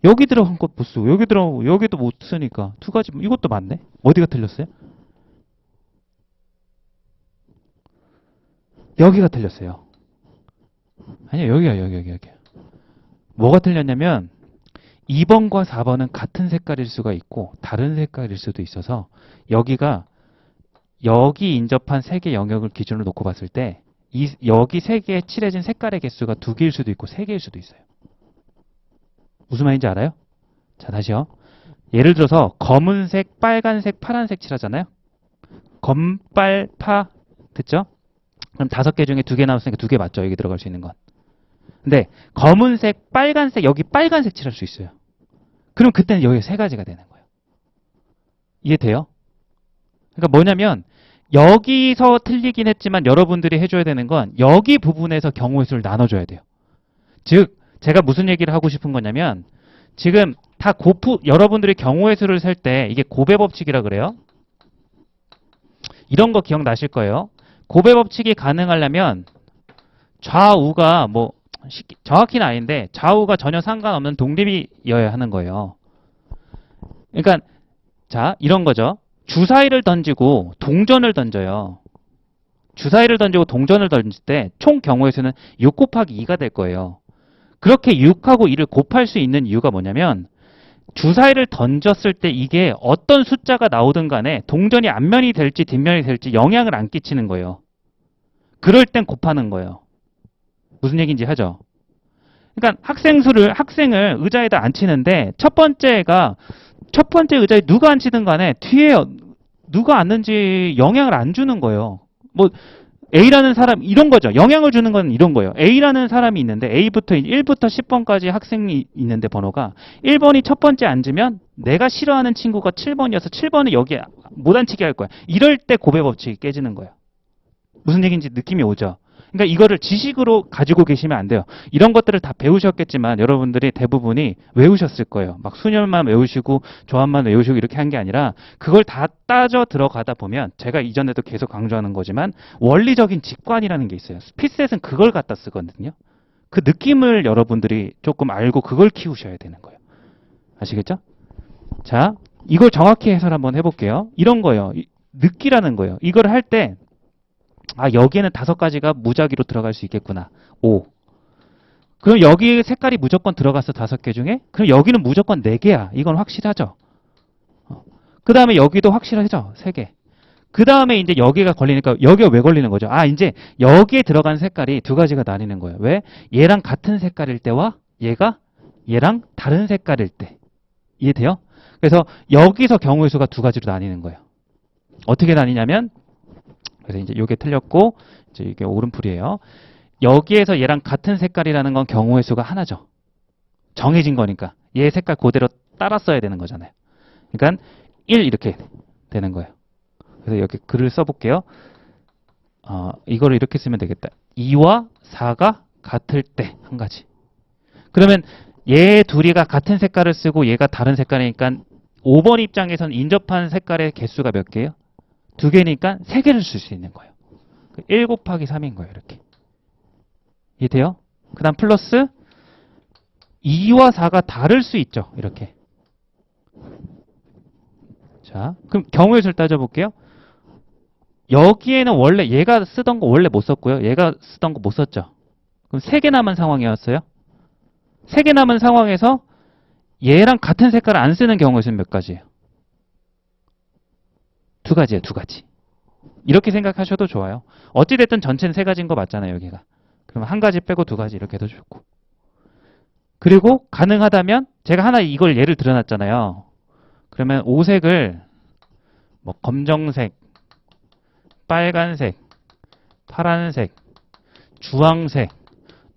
Speaker 2: 여기 들어간 것 못 쓰고 여기 들어가고 여기도 못 쓰니까 2가지. 이것도 맞네. 어디가 틀렸어요? 여기가 틀렸어요. 아니요, 여기야. 뭐가 틀렸냐면 2번과 4번은 같은 색깔일 수가 있고 다른 색깔일 수도 있어서 여기가 여기 인접한 3개 영역을 기준으로 놓고 봤을 때 여기 3개에 칠해진 색깔의 개수가 2개일 수도 있고 3개일 수도 있어요. 무슨 말인지 알아요? 자, 다시요. 예를 들어서 검은색, 빨간색, 파란색 칠하잖아요. 검, 빨, 파 됐죠? 그럼 5개 중에 2개 나왔으니까 2개 맞죠? 여기 들어갈 수 있는 건. 근데 검은색, 빨간색, 여기 빨간색 칠할 수 있어요. 그럼 그때는 여기 3가지가 되는 거예요. 이해돼요? 그러니까 뭐냐면 여기서 틀리긴 했지만 여러분들이 해줘야 되는 건 여기 부분에서 경우의 수를 나눠줘야 돼요. 즉 제가 무슨 얘기를 하고 싶은 거냐면 지금 다 여러분들이 경우의 수를 셀 때 이게 고배 법칙이라 그래요. 이런 거 기억나실 거예요. 고배 법칙이 가능하려면 좌우가 뭐 정확히는 아닌데 좌우가 전혀 상관없는 독립이어야 하는 거예요. 그러니까 자, 이런 거죠. 주사위를 던지고 동전을 던져요. 주사위를 던지고 동전을 던질 때 총 경우의 수는 6 곱하기 2가 될 거예요. 그렇게 6하고 2를 곱할 수 있는 이유가 뭐냐면 주사위를 던졌을 때 이게 어떤 숫자가 나오든 간에 동전이 앞면이 될지 뒷면이 될지 영향을 안 끼치는 거예요. 그럴 땐 곱하는 거예요. 무슨 얘기인지 하죠? 그러니까 학생을 의자에다 앉히는데 첫 번째 의자에 누가 앉히든 간에 뒤에 누가 앉는지 영향을 안 주는 거예요. 뭐 A라는 사람 이런 거죠. 영향을 주는 건 이런 거예요. A라는 사람이 있는데 A부터 1부터 10번까지 학생이 있는데 번호가 1번이 첫 번째 앉으면 내가 싫어하는 친구가 7번이어서 7번을 여기에 못 앉히게 할 거야. 이럴 때 고배 법칙이 깨지는 거예요. 무슨 얘기인지 느낌이 오죠? 그러니까 이거를 지식으로 가지고 계시면 안 돼요. 이런 것들을 다 배우셨겠지만 여러분들이 대부분이 외우셨을 거예요. 막 수열만 외우시고 조합만 외우시고 이렇게 한 게 아니라 그걸 다 따져 들어가다 보면 제가 이전에도 계속 강조하는 거지만 원리적인 직관이라는 게 있어요. 피셋은 그걸 갖다 쓰거든요. 그 느낌을 여러분들이 조금 알고 그걸 키우셔야 되는 거예요. 아시겠죠? 자, 이걸 정확히 해설 한번 해볼게요. 이런 거예요. 느끼라는 거예요. 이걸 할 때, 아, 여기에는 5가지가 무작위로 들어갈 수 있겠구나. 5. 그럼 여기 색깔이 무조건 들어갔어, 5개 중에? 그럼 여기는 무조건 4개야. 이건 확실하죠? 그 다음에 여기도 확실하죠? 3개. 그 다음에 이제 여기가 걸리니까, 여기가 왜 걸리는 거죠? 아, 이제 여기에 들어간 색깔이 2가지가 나뉘는 거예요. 왜? 얘랑 같은 색깔일 때와 얘가 얘랑 다른 색깔일 때. 이해돼요? 그래서 여기서 경우의 수가 2가지로 나뉘는 거예요. 어떻게 나뉘냐면, 그래서 이제 이게 틀렸고, 이제 이게 오른풀이에요. 여기에서 얘랑 같은 색깔이라는 건 경우의 수가 하나죠. 정해진 거니까. 얘 색깔 그대로 따라 써야 되는 거잖아요. 그러니까 1 이렇게 되는 거예요. 그래서 여기 글을 써볼게요. 이거를 이렇게 쓰면 되겠다. 2와 4가 같을 때 한 가지. 그러면 얘 둘이가 같은 색깔을 쓰고 얘가 다른 색깔이니까 5번 입장에선 인접한 색깔의 개수가 몇 개예요? 2개니까 3개를 쓸 수 있는 거예요. 1 곱하기 3인 거예요. 이렇게. 이해돼요? 그 다음 플러스 2와 4가 다를 수 있죠. 이렇게. 자, 그럼 경우의 수를 따져볼게요. 여기에는 원래 얘가 쓰던 거 원래 못 썼고요. 얘가 쓰던 거 못 썼죠. 그럼 3개 남은 상황이었어요. 3개 남은 상황에서 얘랑 같은 색깔을 안 쓰는 경우의 수는 몇 가지예요? 2가지예요. 2가지. 이렇게 생각하셔도 좋아요. 어찌됐든 전체는 3가지인 거 맞잖아요. 여기가. 그러면 1가지 빼고 2가지 이렇게 해도 좋고. 그리고 가능하다면 제가 하나 이걸 예를 들어놨잖아요. 그러면 5색을 뭐 검정색, 빨간색, 파란색, 주황색,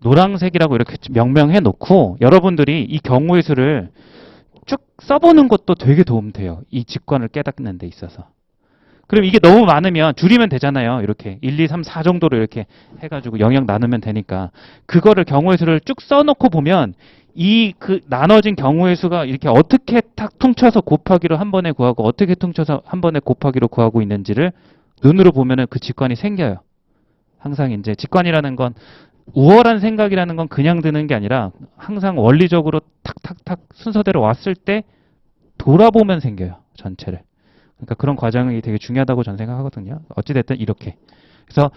Speaker 2: 노란색이라고 이렇게 명명해 놓고 여러분들이 이 경우의 수를 쭉 써보는 것도 되게 도움돼요. 이 직관을 깨닫는 데 있어서. 그럼 이게 너무 많으면 줄이면 되잖아요. 이렇게 1, 2, 3, 4 정도로 이렇게 해가지고 영역 나누면 되니까 그거를 경우의 수를 쭉 써놓고 보면 이 그 나눠진 경우의 수가 이렇게 어떻게 탁 퉁쳐서 곱하기로 한 번에 구하고 어떻게 퉁쳐서 한 번에 곱하기로 구하고 있는지를 눈으로 보면은 그 직관이 생겨요. 항상 이제 직관이라는 건 우월한 생각이라는 건 그냥 드는 게 아니라 항상 원리적으로 탁탁탁 순서대로 왔을 때 돌아보면 생겨요. 전체를. 그러니까 그런 과정이 되게 중요하다고 저는 생각하거든요. 어찌됐든 이렇게. 그래서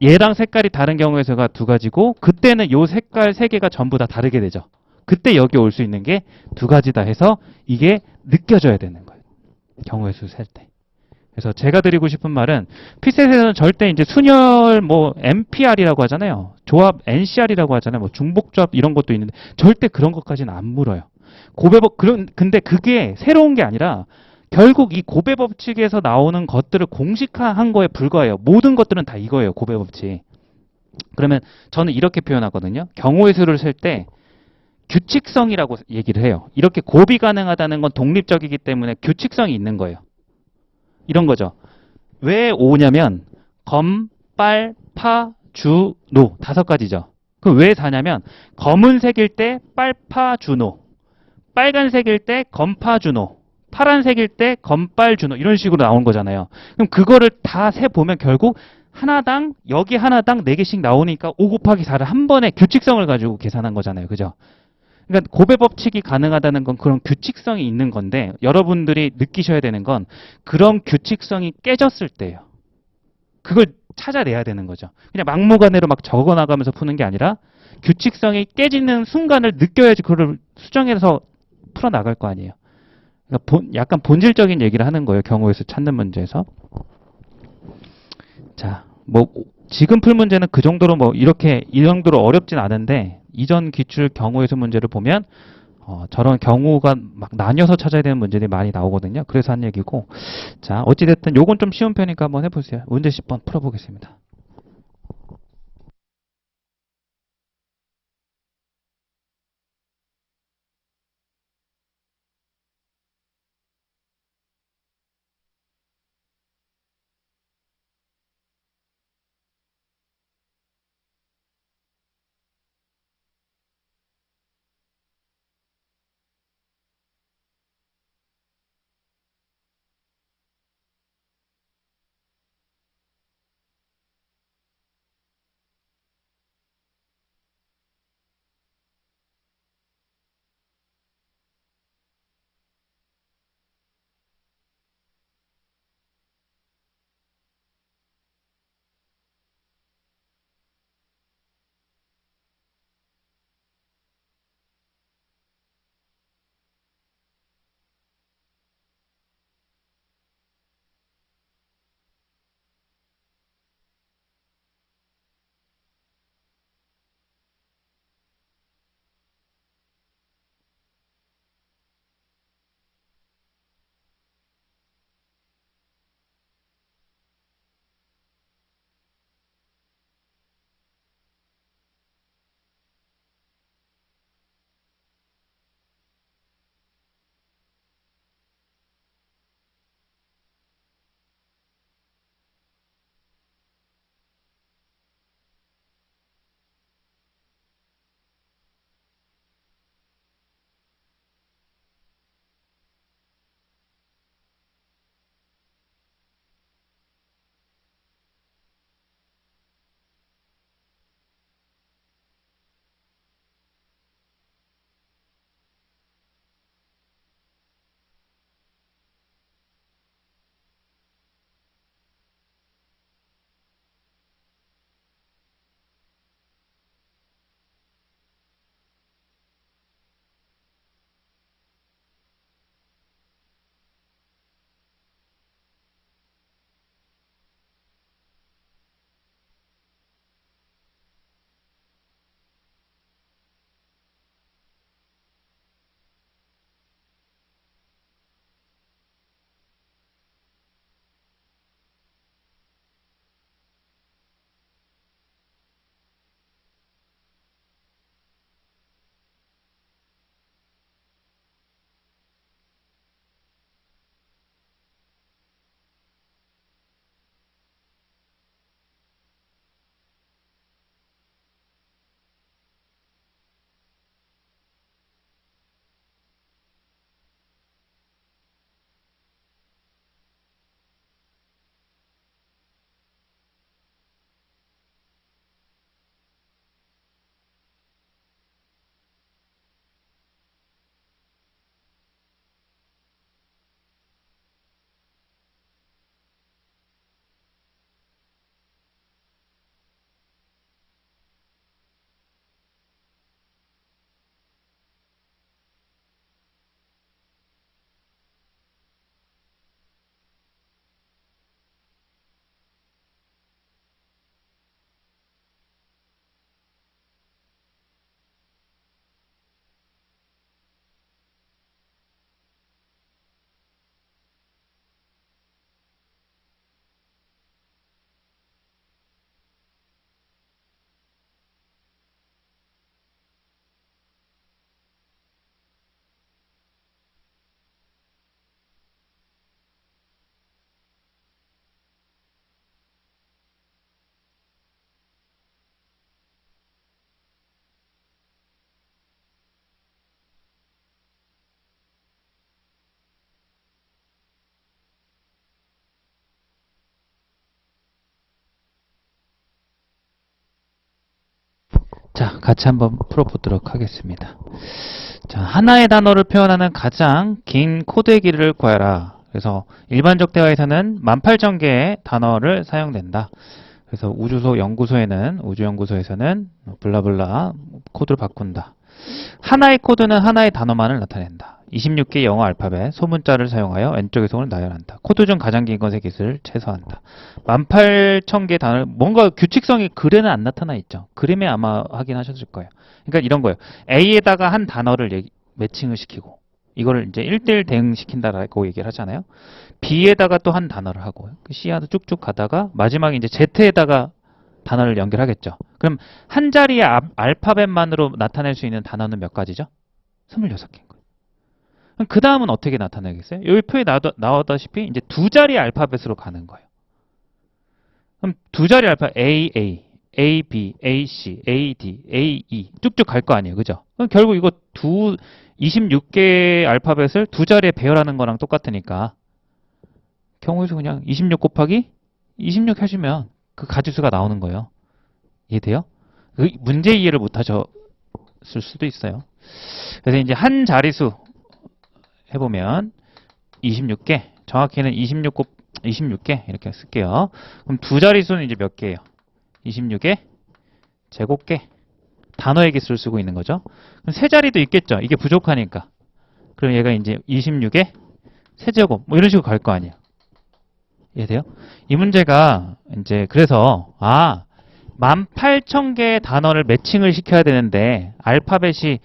Speaker 2: 얘랑 색깔이 다른 경우의 수가 2가지고 그때는 요 색깔 3개가 전부 다 다르게 되죠. 그때 여기 올 수 있는 게 2가지다 해서 이게 느껴져야 되는 거예요. 경우의 수 셀 때. 그래서 제가 드리고 싶은 말은 피셋에서는 절대 이제 순열 뭐 MPR이라고 하잖아요. 조합 NCR이라고 하잖아요. 뭐 중복조합 이런 것도 있는데 절대 그런 것까지는 안 물어요. 고배법 근데 그게 새로운 게 아니라 결국 이 고배 법칙에서 나오는 것들을 공식화한 거에 불과해요. 모든 것들은 다 이거예요. 고배 법칙. 그러면 저는 이렇게 표현하거든요. 경우의 수를 셀 때 규칙성이라고 얘기를 해요. 이렇게 곱이 가능하다는 건 독립적이기 때문에 규칙성이 있는 거예요. 이런 거죠. 왜 5냐면 검, 빨, 파, 주, 노 5가지죠. 그럼 왜 4냐면 검은색일 때 빨, 파, 주, 노 빨간색일 때 검, 파, 주, 노 파란색일 때 검, 빨, 주, 노 이런 식으로 나오는 거잖아요. 그럼 그거를 다 세보면 결국 하나당 여기 하나당 4개씩 나오니까 5 곱하기 4를 한 번에 규칙성을 가지고 계산한 거잖아요. 그죠? 그러니까 고배 법칙이 가능하다는 건 그런 규칙성이 있는 건데 여러분들이 느끼셔야 되는 건 그런 규칙성이 깨졌을 때예요. 그걸 찾아내야 되는 거죠. 그냥 막무가내로 막 적어나가면서 푸는 게 아니라 규칙성이 깨지는 순간을 느껴야지 그걸 수정해서 풀어나갈 거 아니에요. 그러니까 약간 본질적인 얘기를 하는 거예요. 경우의 수 찾는 문제에서. 자, 뭐 지금 풀 문제는 그 정도로 뭐 이렇게 이 정도로 어렵진 않은데 이전 기출 경우의 수 문제를 보면 저런 경우가 막 나뉘어서 찾아야 되는 문제들이 많이 나오거든요. 그래서 한 얘기고. 자, 어찌됐든 요건 좀 쉬운 편이니까 한번 해보세요. 문제 10번 풀어보겠습니다. 자, 같이 한번 풀어보도록 하겠습니다. 자, 하나의 단어를 표현하는 가장 긴 코드의 길이를 구하라. 그래서 일반적 대화에서는 18,000개의 단어를 사용된다. 그래서 우주연구소에서는 블라블라 코드를 바꾼다. 하나의 코드는 하나의 단어만을 나타낸다. 26개의 영어 알파벳, 소문자를 사용하여 왼쪽의 손을 나열한다. 코드 중 가장 긴 것의 깃을 최소화한다. 18,000개의 단어를, 뭔가 규칙성이 글에는 안 나타나 있죠. 그림에 아마 확인하셨을 거예요. 그러니까 이런 거예요. A에다가 한 단어를 매칭을 시키고, 이거를 이제 1대1 대응시킨다라고 얘기를 하잖아요. B에다가 또 한 단어를 하고, C에도 쭉쭉 가다가, 마지막에 이제 Z에다가 단어를 연결하겠죠. 그럼 한 자리의 알파벳만으로 나타낼 수 있는 단어는 몇 가지죠? 26개인 거예요. 그럼 그 다음은 어떻게 나타내겠어요? 여기 표에 나오다시피 이제 두 자리의 알파벳으로 가는 거예요. 그럼 두 자리 알파벳 A, A, B, AC, AD, AE 쭉쭉 갈 거 아니에요. 그죠? 그럼 결국 이거 26개의 알파벳을 두 자리에 배열하는 거랑 똑같으니까 경우에서 그냥 26 곱하기 26 해주면 그 가지수가 나오는 거예요. 이해돼요? 문제 이해를 못 하셨을 수도 있어요. 그래서 이제 한 자리수 해보면 26개, 정확히는 26개 이렇게 쓸게요. 그럼 두 자리수는 이제 몇 개예요? 26의 제곱개. 단어의 개수를 쓰고 있는 거죠. 그럼 세 자리도 있겠죠. 이게 부족하니까. 그럼 얘가 이제 26의 세제곱 뭐 이런 식으로 갈 거 아니에요. 이해돼요? 이 문제가 이제 그래서 18,000개의 단어를 매칭을 시켜야 되는데 알파벳이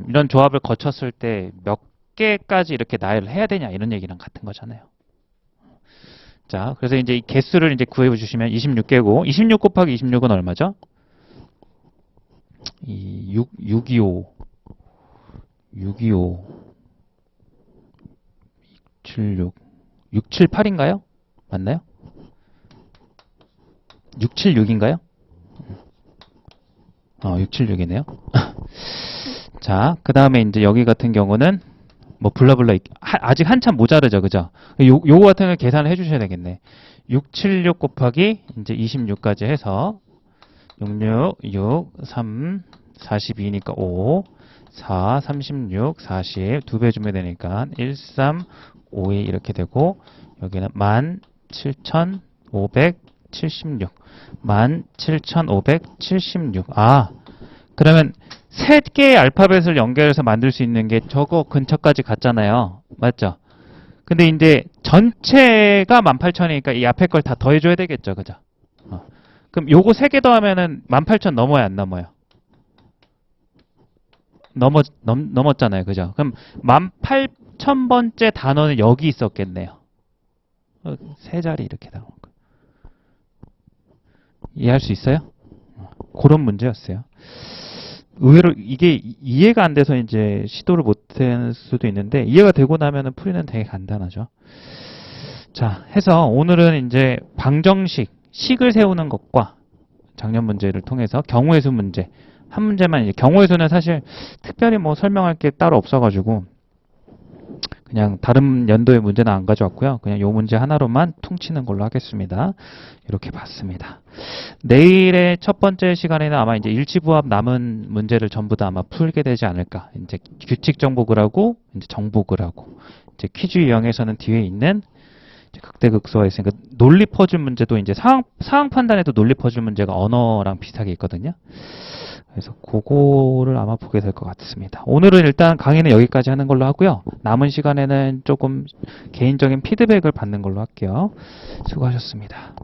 Speaker 2: 이런 조합을 거쳤을 때 몇 개까지 이렇게 나열을 해야 되냐 이런 얘기랑 같은 거잖아요. 자, 그래서 이제 이 개수를 이제 구해 주시면 26개고 26 곱하기 26은 얼마죠? 625 76 678인가요? 맞나요? 676인가요? 676이네요. 자, 그 다음에 이제 여기 같은 경우는 뭐 블라블라 아직 한참 모자르죠, 그죠? 요거 같은 걸 계산을 해주셔야 되겠네. 676 곱하기 이제 26까지 해서 66, 6, 3, 42니까 5, 4, 36, 40 두 배 주면 되니까 1, 3, 5, 2 이렇게 되고 여기는 17,576 17,576 그러면 세 개의 알파벳을 연결해서 만들 수 있는 게 저거 근처까지 갔잖아요. 맞죠? 근데 이제 전체가 18,000이니까 이 앞에 걸 다 더해줘야 되겠죠. 그죠? 그럼 요거 세 개 더하면은 18,000 넘어요, 안 넘어요? 넘었잖아요. 그죠? 그럼 18,000번째 단어는 여기 있었겠네요. 세 자리 이렇게 나온 거. 이해할 수 있어요? 그런 문제였어요. 의외로 이게 이해가 안 돼서 이제 시도를 못할 수도 있는데 이해가 되고 나면은 풀이는 되게 간단하죠. 자, 해서 오늘은 이제 방정식, 식을 세우는 것과 작년 문제를 통해서 경우의 수 문제 한 문제만 이제 경우의 수는 사실 특별히 뭐 설명할 게 따로 없어가지고 그냥 다른 연도의 문제는 안 가져왔고요. 그냥 요 문제 하나로만 퉁치는 걸로 하겠습니다. 이렇게 봤습니다. 내일의 첫 번째 시간에는 아마 이제 일치부합 남은 문제를 전부 다 아마 풀게 되지 않을까. 이제 규칙 정복을하고 이제 정복을하고 이제 퀴즈 유형에서는 뒤에 있는 극대극소가 있으니까 논리 퍼즐 문제도 이제 상황 판단에도 논리 퍼즐 문제가 언어랑 비슷하게 있거든요. 그래서 그거를 아마 보게 될 것 같습니다. 오늘은 일단 강의는 여기까지 하는 걸로 하고요. 남은 시간에는 조금 개인적인 피드백을 받는 걸로 할게요. 수고하셨습니다.